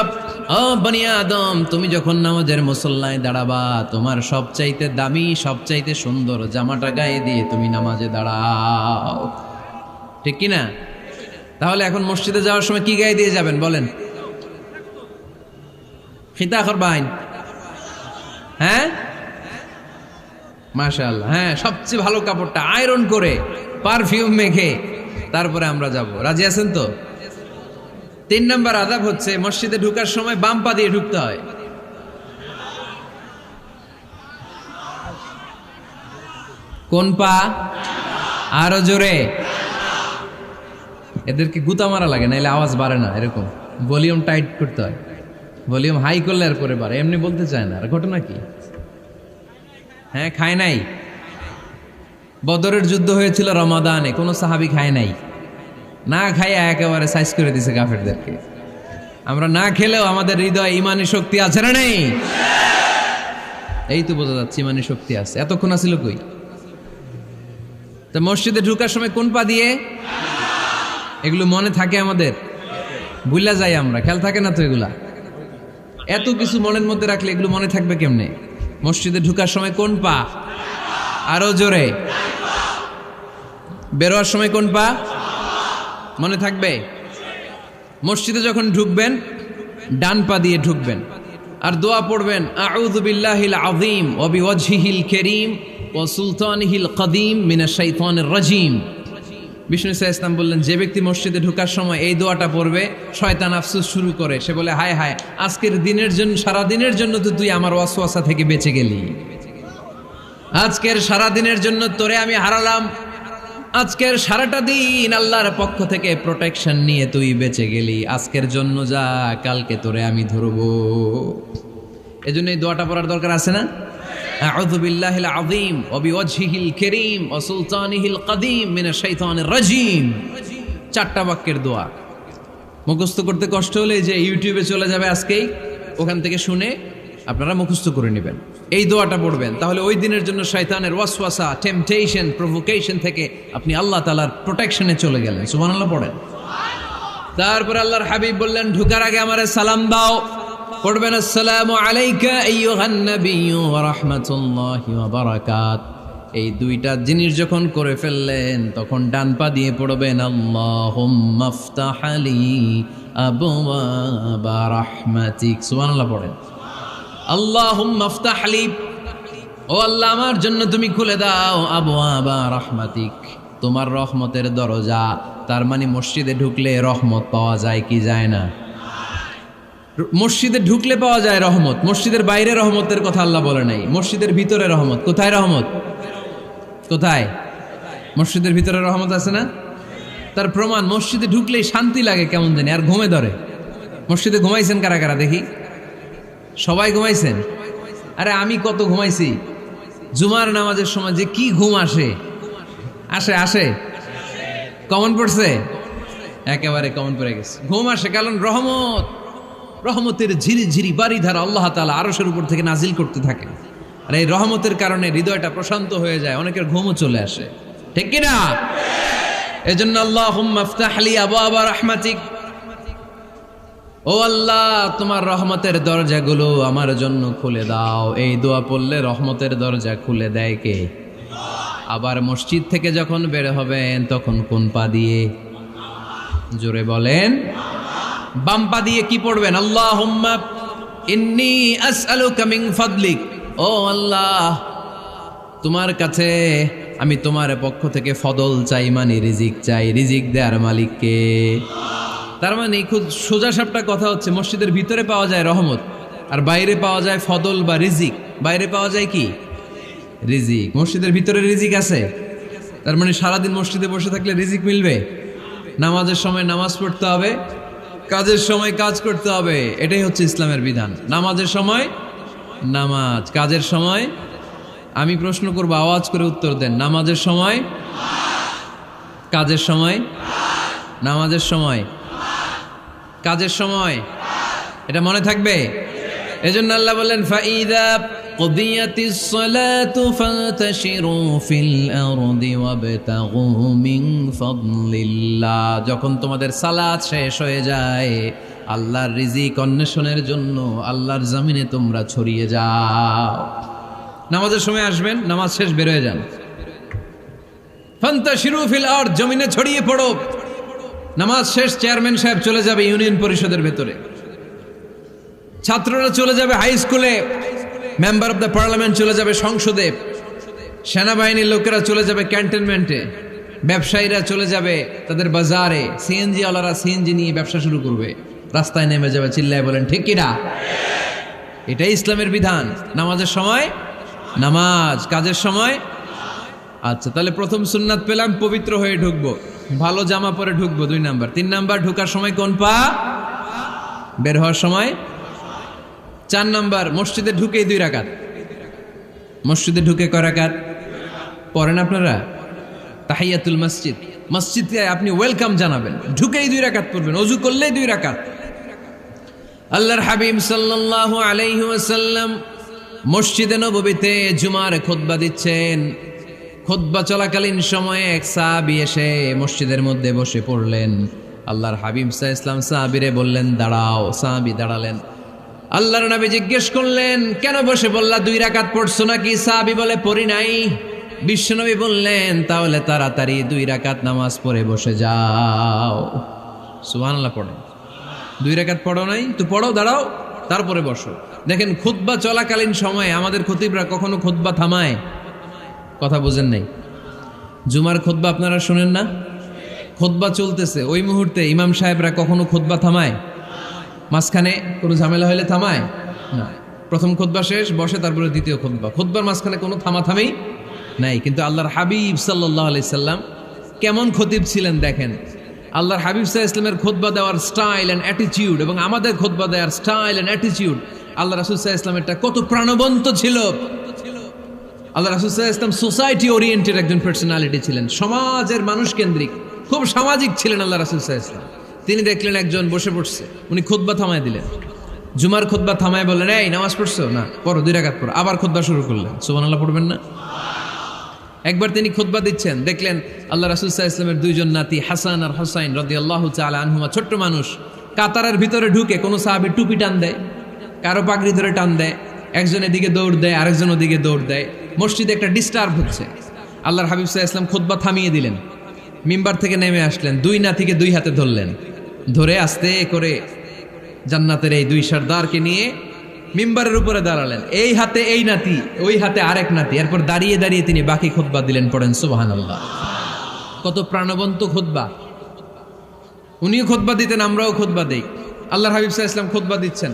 ও বনি আদম, তুমি যখন নামাজের মুসল্লায় দাঁড়াবা, তোমার সবচাইতে দামি, সবচাইতে সুন্দর জামাটা গায়ে দিয়ে তুমি নামাজে দাঁড়াও। ঠিক কি না? তাহলে এখন মসজিদে যাওয়ার সময় কি গায়ে দিয়ে যাবেন বলেন? খিতা করবাইন? হ্যাঁ, মাশাআল্লাহ। হ্যাঁ, সবচেয়ে ভালো কাপড়টা আয়রন করে পারফিউম মেখে তারপরে আমরা যাব। রাজি আছেন তো? 3 নম্বর আদব হচ্ছে মসজিদে ঢোকার সময় বাম পা দিয়ে ঢুকতে হয়। কোন পা? আরো জোরে। এদেরকে গুতা মারা লাগে, নাইলে আওয়াজ বাড়ে না। এরকম ভলিউম টাইট করতে হয়, ভলিউম হাই করলে আর পরে বাড়ে। এমনি বলতে চায় না। আর ঘটনা কি? হ্যাঁ, খায় নাই। বদরের যুদ্ধ হয়েছিল রমাদানে, কোনো সাহাবী খায় নাই। না খাইয়া একেবারে সাইজ করে দিছে কাফেরদেরকে। আমরা না খেলেও আমাদের হৃদয়ে ইমানি শক্তি আছে না নেই? এই তো বোঝা যাচ্ছে ইমানি শক্তি আছে। এতক্ষণ আছিল কই? তো মসজিদে ঢোকার সময় কোন পা দিয়ে? এগুলো মনে থাকে আমাদের? ভুলা যাই আমরা, খেয়াল থাকে না তো এগুলা। এত কিছু মনের মধ্যে রাখলে এগুলো মনে থাকবে কেমনে? মসজিদে ঢোকার সময় কোন পা? আরো জোরে। বেরোয়ার সময় কোন পা? মনে থাকবে? মসজিদে যখন ঢুকবেন ডান পা দিয়ে ঢুকবেন, আর দোয়া পড়বেন, আউযু বিল্লাহিল আযীম ওয়া বিওয়াজহিল কারীম ওয়া সুলতানিহিল কদীম মিনাশ শাইতানির রাজীম। বিষ্ণু সাল্লাল্লাহু আলাইহি ওয়াসাল্লাম বললেন, যে ব্যক্তি মসজিদে ঢোকার সময় এই দোয়াটা পড়বে, শয়তান আফসোস শুরু করে। সে বলে, হায় হায়, আজকের দিনের জন্য, সারা দিনের জন্য তো তুই আমার ওয়াসওয়াসা থেকে বেঁচে গেলি। আজকের সারা দিনের জন্য তোরে আমি হারালাম। আজকের সারাটা দিন আল্লাহর পক্ষ থেকে প্রোটেকশন নিয়ে তুই বেঁচে গেলি। আজকের জন্য যা, কালকে তোরে আমি ধরবো। এজন্য এই দোয়াটা পড়ার দরকার আছে না? আউযু বিল্লাহিল আযীম ওয়া বিওয়াজহিল কারীম ওয়া সুলতানিহিল কাদীম মিনাশ শাইতানির রাজীম। 4টা বাক্যের দোয়া। মুখস্থ করতে কষ্ট হলে যে ইউটিউবে চলে যাবে আজকেই, ওখান থেকে শুনে আপনারা মুখস্থ করে নেবেন, এই দোয়াটা পড়বেন। তাহলে ওই দিনের জন্য শয়তানের ওয়াসওয়াসা, টেম্পটেশন, প্রভোকেশন থেকে আপনি আল্লাহ তাআলার প্রোটেকশনে চলে গেলেন। সুবহানাল্লাহ পড়েন। তারপর আল্লাহর হাবিব বললেন, ঢোকার আগে আমারে সালাম দাও। পড়বেন, আসসালামু আলাইকা আইয়ুহান নাবিয়্যু ওয়া রাহমাতুল্লাহি ওয়া বারাকাত। এই 2টা জিনিস যখন করে ফেললেন, তখন ডান পা দিয়ে পড়বেন, আল্লাহুম্মা আফতাহ লি আবওয়াবা রাহমাতিক। সুবহানাল্লাহ পড়েন। আল্লাহুম্মা আফতাহ লি, ও আল্লাহ আমার জন্য তুমি খুলে দাও আবওয়াবা রাহমাতিক, তোমার রহমতের দরজা। তার মানে মসজিদে ঢুকলে রহমত পাওয়া যায় কি যায় না? মসজিদে ঢুকলে পাওয়া যায় রহমত। মসজিদের বাইরে রহমতের কথা আল্লাহ বলে নাই, মসজিদের ভিতরে রহমত। কোথায় রহমত? কোথায়? মসজিদের ভিতরে রহমত আছে না? তার প্রমাণ, মসজিদে ঢুকলেই শান্তি লাগে কেমন জানি, আর ঘুমে ধরে। মসজিদে ঘুমাইছেন কারা কারা দেখি? সবাই ঘুমাইছেন? আরে আমি কত ঘুমাইছি। জুমার নামাজের সময় যে কি ঘুম আসে, আসে আসে কমন পড়ছে, একেবারে কমন পড়ে গেছে। ঘুম আসে কারণ রহমত, রহমতের ঝিরি ঝিরি বাড়ি ধারা আল্লাহ তাআলা আরশের উপর থেকে নাজিল করতে থাকে। আর এই রহমতের কারণে হৃদয়টা প্রশান্ত হয়ে যায়, অনেকের ঘুমও চলে আসে, ঠিক কি না? এজন্য আল্লাহুম্মা আফতাহ লি আবওয়াবা রাহমাতিক, ও আল্লাহ তোমার রহমতের দরজাগুলো আমার জন্য খুলে দাও। এই দোয়া পড়লে রহমতের দরজা খুলে দেয় কে? আবার মসজিদ থেকে যখন বের হবেন তখন কোন পা দিয়ে? জোরে বলেন। বাম পা দিয়ে কি পড়বেন? আল্লাহুম্মা ইন্নী আসআলুকা মিন ফাদলিক, ও আল্লাহ তোমার কাছে আমি তোমার পক্ষ থেকে ফদল চাই, মানে রিজিক চাই। রিজিক দেওয়ার মালিক কে? তার মানে খুব সোজা সাপটা কথা হচ্ছে, মসজিদের ভিতরে পাওয়া যায় রহমত, আর বাইরে পাওয়া যায় ফদল বা রিজিক। বাইরে পাওয়া যায় কি? রিজিক। মসজিদের ভিতরে রিজিক আছে। তার মানে সারাদিন মসজিদে বসে থাকলে রিজিক মিলবে? নামাজের সময় নামাজ পড়তে হবে, কাজের সময় কাজ করতে হবে। এটাই হচ্ছে ইসলামের বিধান। নামাজের সময় নামাজ, কাজের সময়। আমি প্রশ্ন করবো, আওয়াজ করে উত্তর দেন। নামাজের সময়, কাজের সময়, নামাজের সময়, কাজের সময়। এটা মনে থাকবে। এজন্য আল্লাহ বললেন, ফাইদা কুদিয়াতিস সালাতু ফান্তাশিরু ফিল আরদি ওয়াবতাগু মিন ফাদলিল্লাহ। যখন তোমাদের সালাত শেষ হয়ে যায়, আল্লাহর রিজিক অন্বেষণের জন্য আল্লাহর জমিনে তোমরা ছড়িয়ে যাও। নামাজের সময় আসবেন, নামাজ শেষ বের হয়ে যান। ফান্তাশিরু ফিল আরদ, জমিনে ছড়িয়ে পড়ো। নামাজ শেষ, চেয়ারম্যান সাহেব চলে যাবে ইউনিয়ন পরিষদের ভেতরে, ছাত্ররা চলে যাবে হাই স্কুলে, মেম্বার অফ দ্য পার্লামেন্ট চলে যাবে সংসদে, সেনাবাহিনীর লোকেরা চলে যাবে ক্যান্টনমেন্টে, ব্যবসায়ীরা চলে যাবে তাদের বাজারে, সিএনজি ওয়ালারা সিএনজি নিয়ে ব্যবসা শুরু করবে, রাস্তায় নেমে যাবে। চিল্লায় বলেন ঠিক কিনা? এটাই ইসলামের বিধান। নামাজের সময় নামাজ, কাজের সময়। আচ্ছা, তাহলে প্রথম সুন্নাত পেলাম, পবিত্র হয়ে ঢুকবো, ভালো জামা পরে ঢুকবো। 2 নাম্বার। 3 নাম্বার, ঢুকার সময় কোন পা? বের হওয়ার সময়। 4 নাম্বার, মসজিদে ঢুকেই 2 রাকাত। মসজিদে ঢুকে কয় রাকাত পড়েন আপনারা? তাহিয়াতুল মসজিদ। মসজিদে আপনি ওয়েলকাম জানাবেন, ঢুকেই 2 রাকাত পড়বেন, ওযু করলেই 2 রাকাত। আল্লাহর হাবিব সাল্লাল্লাহু আলাইহি ওয়াসাল্লাম মসজিদে নববীতে জুমার খুতবা দিচ্ছেন। খুতবা চলাকালীন সময়ে এক সাহাবী এসে মসজিদের মধ্যে বসে পড়লেন। আল্লাহর হাবিব সাল্লাল্লাহু আলাইহি ওয়াসাল্লাম সাহাবীরে বললেন দাঁড়াও। সাহাবী দাঁড়ালেন। আল্লাহর নবী জিজ্ঞেস করলেন, কেন বসে বললা? 2 রাকাত পড়ছো নাকি? সাহাবী বলে, পড়ি নাই। বিশ্বনবী বললেন, তাহলে তাড়াতাড়ি 2 রাকাত নামাজ পড়ে বসে যাও। সুবহানাল্লাহ পড়েন। 2 রাকাত পড়ো নাই তো পড়ো, দাঁড়াও, তারপরে বসো। দেখেন, খুতবা চলাকালীন সময়ে আমাদের খতিবরা কখনো খুতবা থামায়? কথা বুঝেন নাই? জুমার খুতবা আপনারা শুনেন না? খুতবা চলতেছে, ওই মুহূর্তে ইমাম সাহেবরা কখনো খুতবা থামায়? মাঝখানে কোনো ঝামেলা হলে থামায় না। প্রথম খুতবা শেষ, বসে, তারপরে দ্বিতীয় খুতবা। খুতবার মাঝখানে কোনো থামাথামি নাই। কিন্তু আল্লাহর হাবিব সাল্লাল্লাহু আলাইহি সাল্লাম কেমন খতিব ছিলেন দেখেন। আল্লাহর হাবিব সাল্লাল্লাহু আলাইহি সাল্লামের খুতবা দেওয়ার স্টাইল অ্যান্ড অ্যাটিটিউড এবং আমাদের খুতবা দেওয়ার স্টাইল অ্যান্ড অ্যাটিটিউড আল্লাহ রাসূল সাল্লাল্লাহু আলাইহি ওয়াসাল্লামেরটা কত প্রাণবন্ত ছিল। আল্লাহ রাসূল সাল্লাল্লাহু আলাইহি ওয়াসাল্লাম সোসাইটি ওরিয়েন্টেড একজন পার্সোনালিটি ছিলেন, সমাজের মানুষ কেন্দ্রিক, খুব সামাজিক ছিলেন আল্লাহ রাসূল সাল্লাল্লাহু আলাইহি ওয়াসাল্লাম। তিনি দেখলেন একজন বসে পড়ছে, উনি খুতবা থামায় দিলেন, জুমার খুতবা থামায় বললেন, এই নামাজ পড়ছো না, পড়ো 2 রাকাত পড়ো। আবার খুতবা শুরু করলেন, সুবহানাল্লাহ পড়বেন না? একবার তিনি খুতবা দিচ্ছেন, দেখলেন আল্লাহ রাসূল সাল্লাল্লাহু আলাইহি ওয়াসাল্লামের 2 জন নাতি হাসান আর হুসাইন রাদিয়াল্লাহু তাআলা আনহুমা, ছোট্ট মানুষ, কাতারের ভিতরে ঢুকে কোন সাহাবী টুপি টান দেয়, কারো পাগড়ি ধরে টান দেয়, একজন এদিকে দৌড় দেয়, আরেকজন ওদিকে দৌড় দেয়, মসজিদে একটা ডিস্টার্ব হচ্ছে। আল্লাহর হাবিব সাল্লাল্লাহু আলাইহি ওয়াসাল্লাম খুতবা থামিয়ে দিলেন, মিম্বার থেকে নেমে আসলেন, 2 নাতিকে 2 হাতে ধরলেন, ধরে আস্তে করে জান্নাতের এই 2 সর্দারকে নিয়ে মিম্বারের উপরে দাঁড়ালেন, এই হাতে এই নাতি, ওই হাতে আরেক নাতি। এরপর দাঁড়িয়ে দাঁড়িয়ে তিনি বাকি খুতবা দিলেন, পড়েন সুবহানাল্লাহ। কত প্রাণবন্ত খুতবা! উনিও খুতবা দিতেন, আমরাও খুতবা দেই। আল্লাহর হাবিব সাল্লাল্লাহু আলাইহি ওয়াসাল্লাম খুতবা দিচ্ছেন,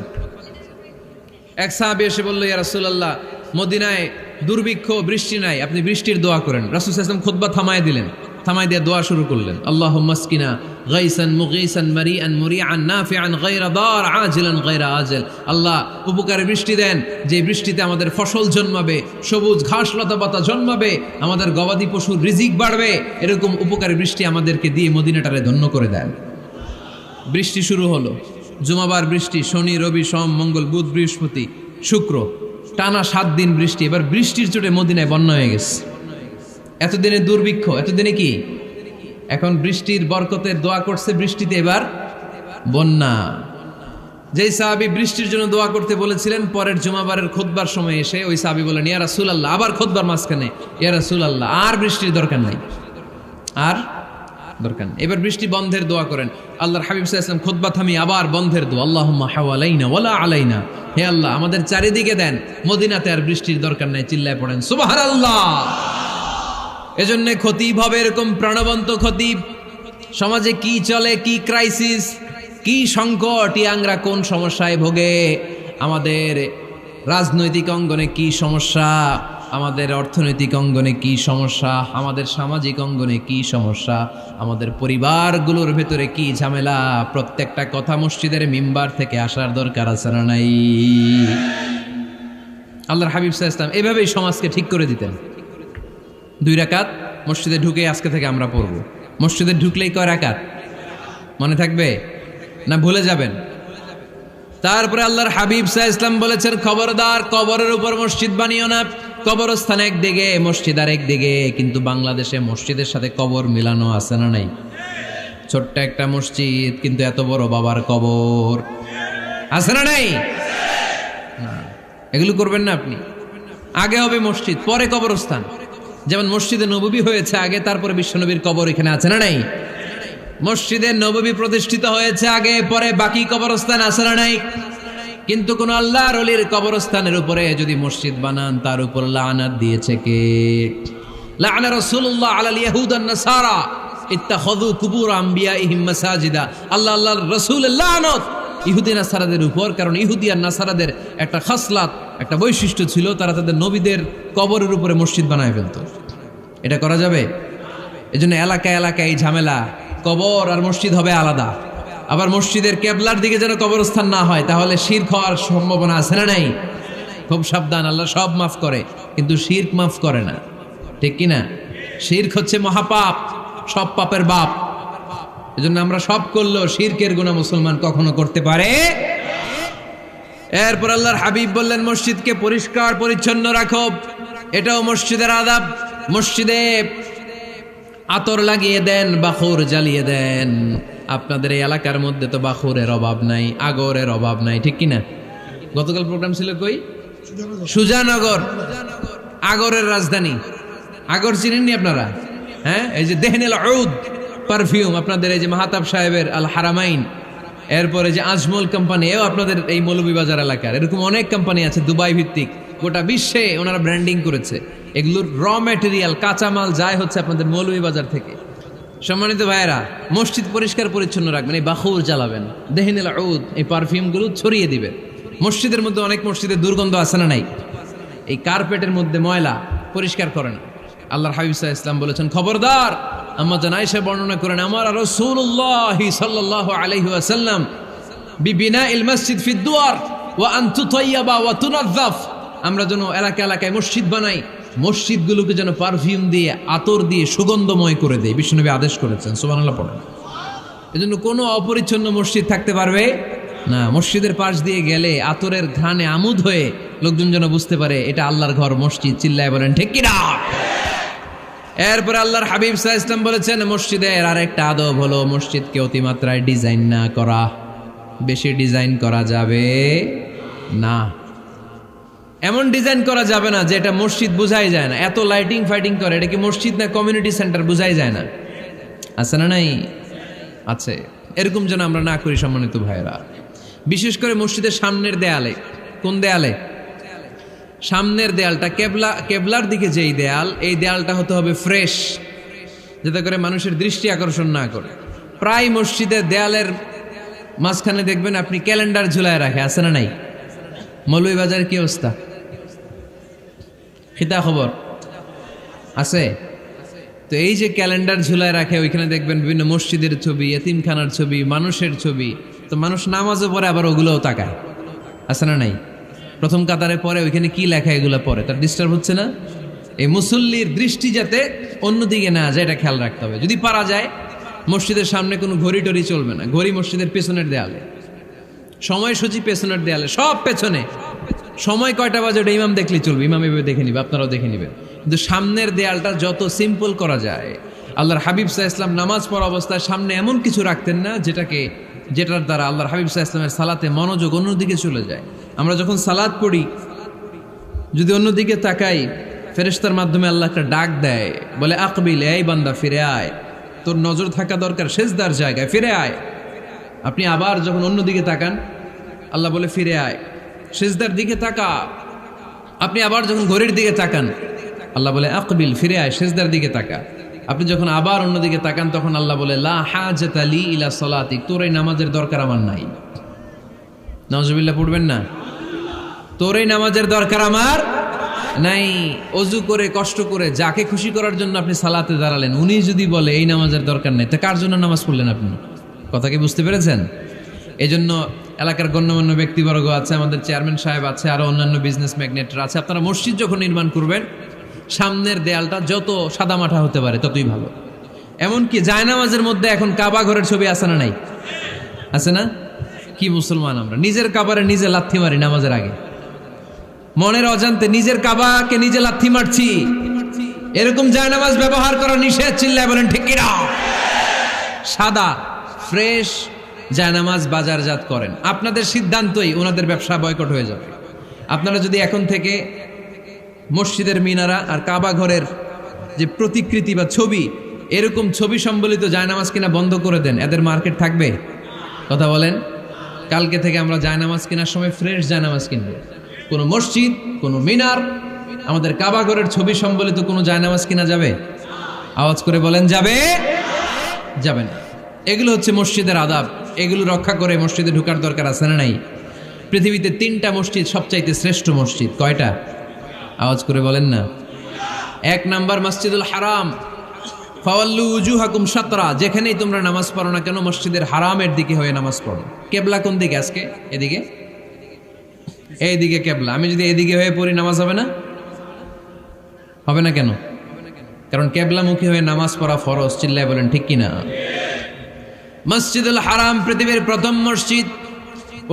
এক সাহাবী এসে বলল, ইয়া রাসূলুল্লাহ, মদিনায় দুর্ভিক্ষ, বৃষ্টি নাই, আপনি বৃষ্টির দোয়া করেন। রাসূল সাল্লাল্লাহু আলাইহি ওয়াসাল্লাম খুতবা থামায় দিলেন, থামায় দিয়ে দোয়া শুরু করলেন, আল্লাহুম্মা আসকিনা গাইসান মুগীসান মারিআন মুরিআন নাফিআন গায়রা দার আজিলান গায়রা আজল। আল্লাহ, উপকারে বৃষ্টি দেন, যে বৃষ্টিতে আমাদের ফসল জন্মাবে, সবুজ ঘাস লতা পাতা জন্মাবে, আমাদের গবাদি পশুর রিজিক বাড়বে, এরকম উপকারী বৃষ্টি আমাদেরকে দিয়ে মদিনাটারে ধন্য করে দেন। বৃষ্টি শুরু হলো, জুমাবার বৃষ্টি, শনি রবি সোম মঙ্গল বুধ বৃহস্পতি শুক্র, টানা 7 দিন বৃষ্টি। এবার বৃষ্টির চোটে মদিনায় বন্যা হয়ে গেছে। এতদিনে দুর্ভিক্ষ, এতদিনে কি, এখন বৃষ্টির বরকতের দোয়া করছে, বৃষ্টিতে এবার বন্যা। যেই সাহাবী বৃষ্টির জন্য দোয়া করতে বলেছিলেন, পরের জুমাবারের খুতবার সময় এসে ওই সাহাবী বলেন, ইয়া রাসূলুল্লাহ, আবার খুতবার মাঝখানে, ইয়া রাসূলুল্লাহ, আর বৃষ্টির দরকার নাই, আর দরকার নেই, এবার বৃষ্টি বন্ধের দোয়া করেন। আল্লাহর হাবিব সাল্লাল্লাহু আলাইহি ওয়াসাল্লাম খুতবা থামিয়ে আবার বন্ধের দোয়া, আল্লাহুম্মা হাওয়ালাইনা ওয়ালা আলাইনা, হে আল্লাহ আমাদের চারিদিকে দেন, মদিনাতে আর বৃষ্টির দরকার নাই। চিল্লায় পড়েন সুবহানাল্লাহ। এজন্য খতিব হবে এরকম প্রাণবন্ত খতিব। সমাজে কি চলে, কি ক্রাইসিস, কি সংকট, ইয়াংরা কোন সমস্যায় ভোগে, আমাদের রাজনৈতিক অঙ্গনে কি সমস্যা, আমাদের অর্থনৈতিক অঙ্গনে কি সমস্যা, আমাদের সামাজিক অঙ্গনে কি সমস্যা, আমাদের পরিবারগুলোর ভেতরে কি ঝামেলা, প্রত্যেকটা কথা মসজিদের মিম্বার থেকে আসার দরকার আছে না নাই? আল্লাহর হাবিব সাল্লাল্লাহু আলাইহি ওয়াসাল্লাম এভাবেই সমাজকে ঠিক করে দিতেন। 2 রাকাত মসজিদে ঢুকে আজকে থেকে আমরা পড়ব। মসজিদে ঢুকলেই কয় রাকাত মনে থাকবে না ভুলে যাবেন? তারপরে আল্লাহর হাবিব সাল্লাল্লাহু আলাইহি ওয়াসাল্লাম বলেছেন, খবরদার কবরের উপর মসজিদ বানিও না। কবরস্থান একদিকে, মসজিদ আর একদিকে, কিন্তু বাংলাদেশে মসজিদের সাথে কবর মিলানো আছে না নাই? ছোট্ট একটা মসজিদ, কিন্তু এত বড় বাবার কবর আছে না নাই? এগুলো করবেন না আপনি। আগে হবে মসজিদ, পরে কবরস্থান। যেমন মসজিদে নববী হয়েছে আগে, তারপরে বিশ্বনবীর কবর এখানে আছে না নাই? মসজিদে নববী প্রতিষ্ঠিত হয়েছে আগে, পরে বাকি কবরস্থান আছে না নাই? কিন্তু কোন আল্লাহর ওলির কবরস্থানের উপরে যদি মসজিদ বানান, তার উপর লানাত দিয়েছে কে? লাআনা রাসূলুল্লাহ আলাল ইয়াহুদ ওয়ান নাসারা ইত্তাখাযু কুবুর আমবিয়াইহিম মাসাজিদা। আল্লাহর রাসূলের লানত ইহুদি নাসারাদের উপর, কারণ ইহুদি আর নাসারাদের একটা খাসলাত, একটা বৈশিষ্ট্য ছিল, তারা তাদের নবীদের কবরের উপরে মসজিদ বানায় ফেলতো। এটা করা যাবে? এজন্য এলাকায় এলাকায় এই ঝামেলা, কবর আর মসজিদ হবে আলাদা। আবার মসজিদের কেবলার দিকে যেন কবরস্থান না হয়, তাহলে শিরক হওয়ার সম্ভাবনা আছে না নাই? খুব সাবধান, আল্লাহ সব মাফ করে কিন্তু শিরক মাফ করে না, ঠিক কি না? শিরক হচ্ছে মহাপাপ, সব পাপের বাপ। এজন্য আমরা সব করলেও শিরকের গুনাহ মুসলমান কখনো করতে পারে। এরপর আল্লাহর হাবিব বললেন, মসজিদকে পরিষ্কার পরিচ্ছন্ন রাখো, এটাও মসজিদের আদাব। মসজিদে আতর লাগিয়ে দেন, বাখুর জ্বালিয়ে দেন। আপনাদের এই এলাকার মধ্যে তো বাখুরের অভাব নাই, আগরের অভাব নাই, ঠিক কিনা? গতকাল প্রোগ্রাম ছিল কই? সুজানগর, আগরের রাজধানী। আগর চিনেননি আপনারা? হ্যাঁ, এই যে দেহনেল উদ পারফিউম, আপনাদের এই যে মাহাতাব সাহেবের আল হারামাইন, এরপরে যে আজমল কোম্পানি, এও আপনাদের এই মৌলভীবাজার এলাকার। এরকম অনেক কোম্পানি আছে দুবাই ভিত্তিক, গোটা বিশ্বে ওনারা ব্র্যান্ডিং করেছে। এগুলোর র ম্যাটেরিয়াল, কাঁচামাল যায় হচ্ছে আপনাদের মৌলভীবাজার থেকে। সম্মানিত ভাইয়েরা, মসজিদ পরিষ্কার পরিচ্ছন্ন রাখবেন, এই বাখুর জ্বালাবেন, দেহনেল উদ, এই পারফিউমগুলো ছড়িয়ে দিবেন। মসজিদের মধ্যে অনেক মসজিদে দুর্গন্ধ আছে না নাই? এই কার্পেটের মধ্যে ময়লা, পরিষ্কার করেন। আল্লাহর হাবিব সাল্লাল্লাহু আলাইহি ওয়াসাল্লাম বলেছেন, খবরদার। আম্মা জান আয়েশা বর্ণনা করেন, আমার রাসূলুল্লাহ সাল্লাল্লাহু আলাইহি ওয়াসাল্লাম বিবিনাইল মসজিদ ফি দুয়ার, ওয়া আন তুতাইয়াবা ওয়া তুনাজ্জাফ, আমরা যেন এলাকা এলাকায় মসজিদ বানাই, মসজিদগুলোকে যেন পারফিউম দিয়ে আতর দিয়ে সুগন্ধময় করে দেয়। বিশ্বনবী আদেশ করেছেন, সুবহানাল্লাহ পড়েন। এজন্য কোনো অপরিচ্ছন্ন মসজিদ থাকতে পারবে না। মসজিদের পাশ দিয়ে গেলে আতরের ঘ্রাণে আমোদ হয়ে লোকজন যেন বুঝতে পারে এটা আল্লাহর ঘর, মসজিদ। চিল্লায় বলেন ঠিক কি না? এরপরে আল্লাহর হাবিব সাল্লাল্লাহু আলাইহি ওয়াসাল্লাম বলেছেন, মসজিদের আরেকটা আদব হলো মসজিদকে অতিমাত্রায় ডিজাইন না করা। বেশি ডিজাইন করা যাবে না। এমন ডিজাইন করা যাবে না যে এটা মসজিদ বোঝাই যায় না। এত লাইটিং ফাইটিং করে, এটা কি মসজিদ না কমিউনিটি সেন্টার বোঝাই যায় না। আছে না নাই? আছে। এরকম যেন আমরা না করি সম্মানিত ভাইয়েরা। বিশেষ করে মসজিদের সামনের দেয়ালে। কোন দেয়ালে? সামনের দেয়ালটা কেবলার দিকে যেই দেয়াল, এই দেয়ালটা হতে হবে ফ্রেশ, যাতে করে মানুষের দৃষ্টি আকর্ষণ না করে। প্রায় মসজিদের দেয়ালের মাঝখানে দেখবেন আপনি ক্যালেন্ডার ঝুলায় রাখে, আছে না নাই? মৌলভীবাজারের কি অবস্থা? খিতা খবর আছে? তো এই যে ক্যালেন্ডার ঝুলায় রাখে, ওইখানে দেখবেন বিভিন্ন মসজিদের ছবি, এতিমখানার ছবি, মানুষের ছবি। তো মানুষ নামাজও পড়ে, আবার ওগুলোও তাকায়, আছে না নাই? প্রথম কাতারে পরে ওইখানে কি লেখা এগুলো পরে, তার ডিস্টার্ব হচ্ছে না? এই মুসল্লির দৃষ্টি যাতে অন্যদিকে না যায়, এটা খেয়াল রাখতে হবে। যদি পারা যায় মসজিদের সামনে কোনো ঘড়ি টড়ি চলবে না। ঘড়ি মসজিদের পেছনের দেয়ালে, সময়সূচি পেছনের দেয়ালে, সব পেছনে। সময় কয়টা বাজে ওটা ইমাম দেখলেই চলবে, ইমাম এভাবে দেখে নিবে, আপনারাও দেখে নিবেন। কিন্তু সামনের দেয়ালটা যত সিম্পল করা যায়। আল্লাহর হাবিব সাল্লাল্লাহু আলাইহি ওয়াসাল্লাম নামাজ পড়া অবস্থায় সামনে এমন কিছু রাখতেন না যেটার দ্বারা আল্লাহর হাবিব সাল্লাল্লাহু আলাইহি ওয়াসাল্লামের সালাতে মনোযোগ অন্যদিকে চলে যায়। আমরা যখন সালাত পড়ি, যদি অন্যদিকে তাকাই, ফেরেশতার মাধ্যমে আল্লাহ একটা ডাক দেয়, বলে আকবিল, এই বান্দা ফিরে আয়, তোর নজর থাকা দরকার সেজদার জায়গায়, ফিরে আয়। আপনি আবার যখন অন্যদিকে তাকান, আল্লাহ বলে ফিরে আয়, সেজদার দিকে তাকা। আপনি আবার যখন ঘড়ির দিকে তাকান, আল্লাহ বলে আকবিল, ফিরে আয়, সেজদার দিকে তাকা। আপনি যখন আবার অন্যদিকে তাকান, তখন আল্লাহ বলে লা হাজাতা লি ইলা সালাতিক, তোর এই নামাজের দরকার আমার নাই। নাউজুবিল্লাহ পড়বেন না? তোর এই নামাজের দরকার আমার নাই। অজু করে কষ্ট করে যাকে খুশি করার জন্য আপনি সালাতে দাঁড়ালেন, উনি যদি বলে এই নামাজের দরকার নেই, তা কার জন্য নামাজ পড়লেন আপনি? কথা কি বুঝতে পেরেছেন? এই জন্য এলাকার গণ্যমান্য ব্যক্তিবর্গ আছে, আমাদের চেয়ারম্যান সাহেব আছে, আরো অন্যান্য বিজনেস ম্যাগনেটরা আছে। আপনারা মসজিদ যখন নির্মাণ করবেন, সামনের দেয়ালটা যত সাদামাটা হতে পারে ততই ভালো। এমনকি জায়নামাজের মধ্যে এখন কাবা ঘরের ছবি আছে না নাই? আছে না? কি মুসলমান আমরা! নিজের কাবারে নিজে লাথি মারি নামাজের আগে, মনের অজান্তে নিজের কাবাকে নিজে লাথি মারছি। এরকম জায়নামাজ ব্যবহার করা নিষেধ। চিল্লায় বলেন ঠিক কি না? সাদা ফ্রেশ জায়নামাজ বাজারজাত করেন, আপনাদের সিদ্ধান্তই ওনাদের ব্যবসা বয়কট হয়ে যাবে। আপনারা যদি এখন থেকে মসজিদের মিনারা আর কাবা ঘরের যে প্রতিকৃতি বা ছবি, এরকম ছবি সম্বলিত জায়নামাজ কিনা বন্ধ করে দেন, এদের মার্কেট থাকবে? কথা বলেন। কালকে থেকে আমরা জায়নামাজ কেনার সময় ফ্রেশ জায়নামাজ কিনবো। কোনো মসজিদ, কোনো মিনার, আমাদের কাবা ঘরের ছবি সম্বলিত কোনো জায়নামাজ কিনা যাবে? আওয়াজ করে বলেন, যাবে? যাবে না। এগুলো হচ্ছে মসজিদের আদাব। এগুলো রক্ষা করে মসজিদে ঢোকার দরকার আছে না নাই? পৃথিবীতে 3টা মসজিদ সবচাইতে শ্রেষ্ঠ মসজিদ। কয়টা? আওয়াজ করে বলেন না। 1 নাম্বার মসজিদুল হারাম, ফাওয়াল্লু উজুহাকুম শাতরা। যেখানেই তোমরা নামাজ পড়ো না কেন, মসজিদের হারামের দিকে হয়ে নামাজ পড়ো। কেবলা কোন দিকে আজকে? এদিকে, এইদিকে কেবলা। আমি যদি এদিকে হয়ে পড়ি, নামাজ হবে না? হবে না কেন? কারণ কেবলামুখী হয়ে নামাজ পড়া ফরজ। চিল্লায় বলেন ঠিক কিনা? মসজিদুল হারাম পৃথিবীর প্রথম মসজিদ।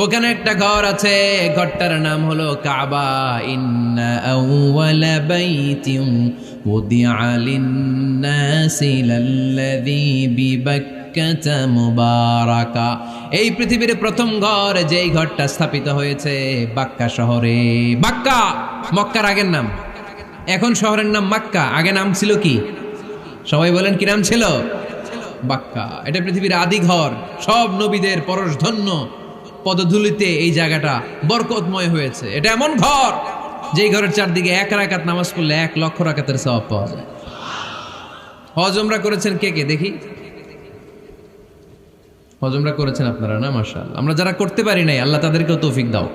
ওখানে একটা ঘর আছে, ঘরটার নাম হলো কাবা। ইন্না আউওয়ালা বাইতিন উদিআ লিন-নাসি লাল্লাযী বিবাক্কাতা মুবারাকা। এই পৃথিবীর প্রথম ঘর, যেই ঘরটা স্থাপিত হয়েছে বাক্কা শহরে। বাক্কা মক্কার আগের নাম, এখন শহরের নাম মক্কা। আগে নাম ছিল কি? সবাই বলেন, কি নাম ছিল? বাক্কা। এটা পৃথিবীর আদি ঘর। সব নবীদের পরশধন্য পদধূলিতে এই জায়গাটা বরকতময় হয়েছে। এটা এমন ঘর, যেই ঘরের চারদিকে 1 রাকাত নামাজ পড়লে 1 লক্ষ রাকাতের সওয়াব পাওয়া যায়। হজ উমরা করেছেন কে কে দেখি? হজ উমরা করেছেন আপনারা না? মাশাআল্লাহ। আমরা যারা করতে পারি নাই, আল্লাহ তাদেরকেও তৌফিক দাও।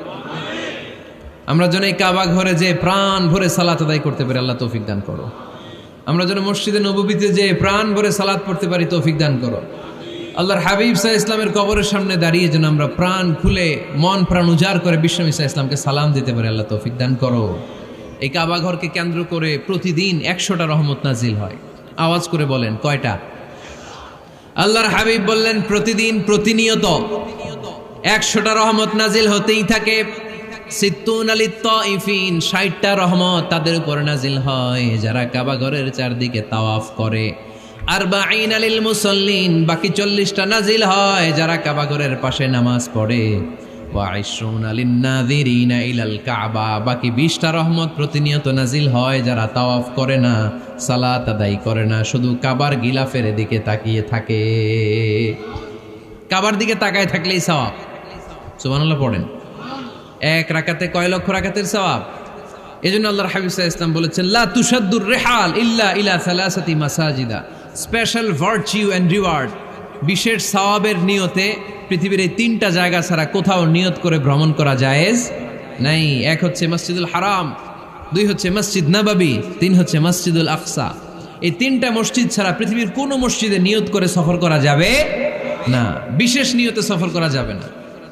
আমরা যেন এই কাবা ঘরে যে প্রাণ ভরে সালাত আদায় করতে পারি, আল্লাহ তৌফিক দান করো। আমরা যেন মসজিদে নববীতে যে প্রাণ ভরে সালাত পড়তে পারি, তৌফিক দান করো। আল্লাহর হাবিব সাল্লাল্লাহু আলাইহি ইসলামের কবরের সামনে দাঁড়িয়ে যেন আমরা প্রাণ খুলে মন প্রাণ উজাড় করে বিশ্বনবী সাল্লাল্লাহু আলাইহি ইসলামকে সালাম দিতে পারি। আল্লাহ তৌফিক দান করো। এই কাবা ঘরকে কেন্দ্র করে প্রতিদিন 100টা রহমত নাজিল হয়। আওয়াজ করে বলেন কয়টা? আল্লাহর হাবিব বললেন প্রতিদিন প্রতিনিয়ত 100টা রহমত নাজিল হতেই থাকে। সিত্তুন আলিত তাইফিন, 60টা রহমত তাদের উপর নাজিল হয় যারা কাবা ঘরের চারদিকে তাওয়াফ করে। আরবাঈন আলিল মুসাল্লিন, বাকি 40টা নাজিল হয় যারা কাবা ঘরের পাশে নামাজ পড়ে। ওয়া 20 আলিন নাযিরিনা ইলাল কাবা, বাকি 20টা রহমত প্রতিনিয়ত নাজিল হয় যারা তাওয়াফ করে না, সালাত আদায় করে না, শুধু কাবার গিলাফের দিকে তাকিয়ে থাকে। কাবার দিকে তাকায় থাকলেই সওয়াব। সুবহানাল্লাহ পড়েন। এক রাকাতে কয় লক্ষ রাকাতের সওয়াব। এজন্য আল্লাহর হাবিব সাল্লাল্লাহু আলাইহি ওয়াসাল্লাম বলেছেন, লা তুশাদ্দুর রিহাল ইল্লা ইলা সালাসাতি মাসাজিদা, স্পেশাল ভার্চু এন্ড রিওয়ার্ড, বিশেষ সওয়াবের নিয়তে পৃথিবীর এই 3টা জায়গা ছাড়া কোথাও নিয়ত করে ভ্রমণ করা জায়েজ নাই। এক হচ্ছে মসজিদুল হারাম, 2 হচ্ছে মসজিদ নববী, 3 হচ্ছে মসজিদুল আকসা। এই 3টা মসজিদ ছাড়া পৃথিবীর কোনো মসজিদে নিয়ত করে সফর করা যাবে না। বিশেষ নিয়তে সফর করা যাবে না,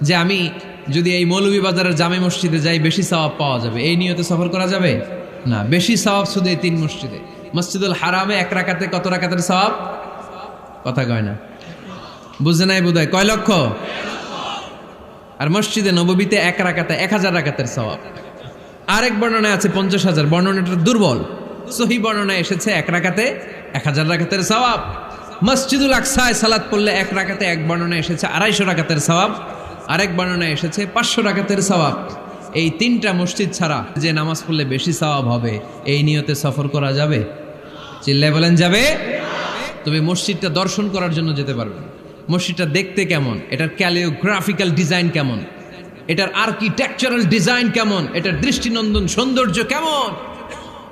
যে আমি যদি এই মৌলভীবাজারের জামে মসজিদে যাই বেশি সওয়াব পাওয়া যাবে, এই নিয়তে সফর করা যাবে না। বেশি সওয়াব শুধু এই 3 মসজিদে। মসজিদুল হারামে 1 রাকাতে কত রাকাতের সওয়াব? কথা কয় না, বুঝে নাই বোধহয়। কয় লক্ষ? আর মসজিদে নববীতে 1 রাকাতে 1000 রাকাতের সওয়াব। আরেক বর্ণনায় আছে 50,000, বর্ণনাটা দুর্বল। সহিহ বর্ণনায় এসেছে 1 রাকাতে 1000 রাকাতের সওয়াব। মসজিদুল আকসায় সালাত পড়লে 1 রাকাতে, এক বর্ণনায় এসেছে 250 রাকাতের সওয়াব, আরেক বর্ণনায় এসেছে 500 রাকাতের সওয়াব। এই 3টা মসজিদ ছাড়া যে নামাজ পড়লে বেশি সওয়াব হবে, এই নিয়তে সফর করা যাবে? চিল্লায় বলেন যাবে। তবে মসজিদটা দর্শন করার জন্য যেতে পারবেন। মসজিদটা দেখতে কেমন, এটার ক্যালিওগ্রাফিক্যাল ডিজাইন কেমন, এটার আর্কিটেকচারাল ডিজাইন কেমন, এটার দৃষ্টিনন্দন সৌন্দর্য কেমন,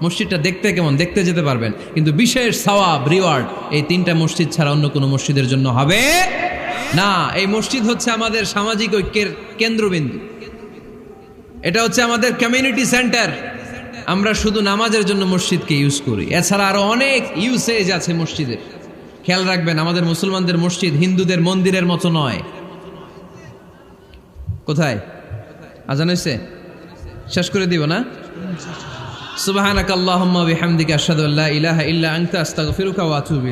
মসজিদটা দেখতে কেমন, দেখতে যেতে পারবেন। কিন্তু বিশেষ সওয়াব রিওয়ার্ড এই 3টা মসজিদ ছাড়া অন্য কোনো মসজিদের জন্য হবে না। এই মসজিদ হচ্ছে আমাদের সামাজিক ঐক্যের কেন্দ্রবিন্দু, এটা হচ্ছে আমাদের কমিউনিটি সেন্টার। আমরা শুধু নামাজের জন্য মসজিদকে ইউজ করি, এছাড়া আরো অনেক ইউসেজ আছে মসজিদের। খেয়াল রাখবেন, আমাদের মুসলমানদের মসজিদ হিন্দুদের মন্দিরের মতো নয়। কোথায় আজান হইছে? শেষ করে দিব না? সুবহানাকাল্লাহুম্মা ওয়া বিহামদিকা আশহাদু আল্লা ইলাহা ইল্লা আনতা আস্তাগফিরুকা ওয়া আতুবু ইলাইক।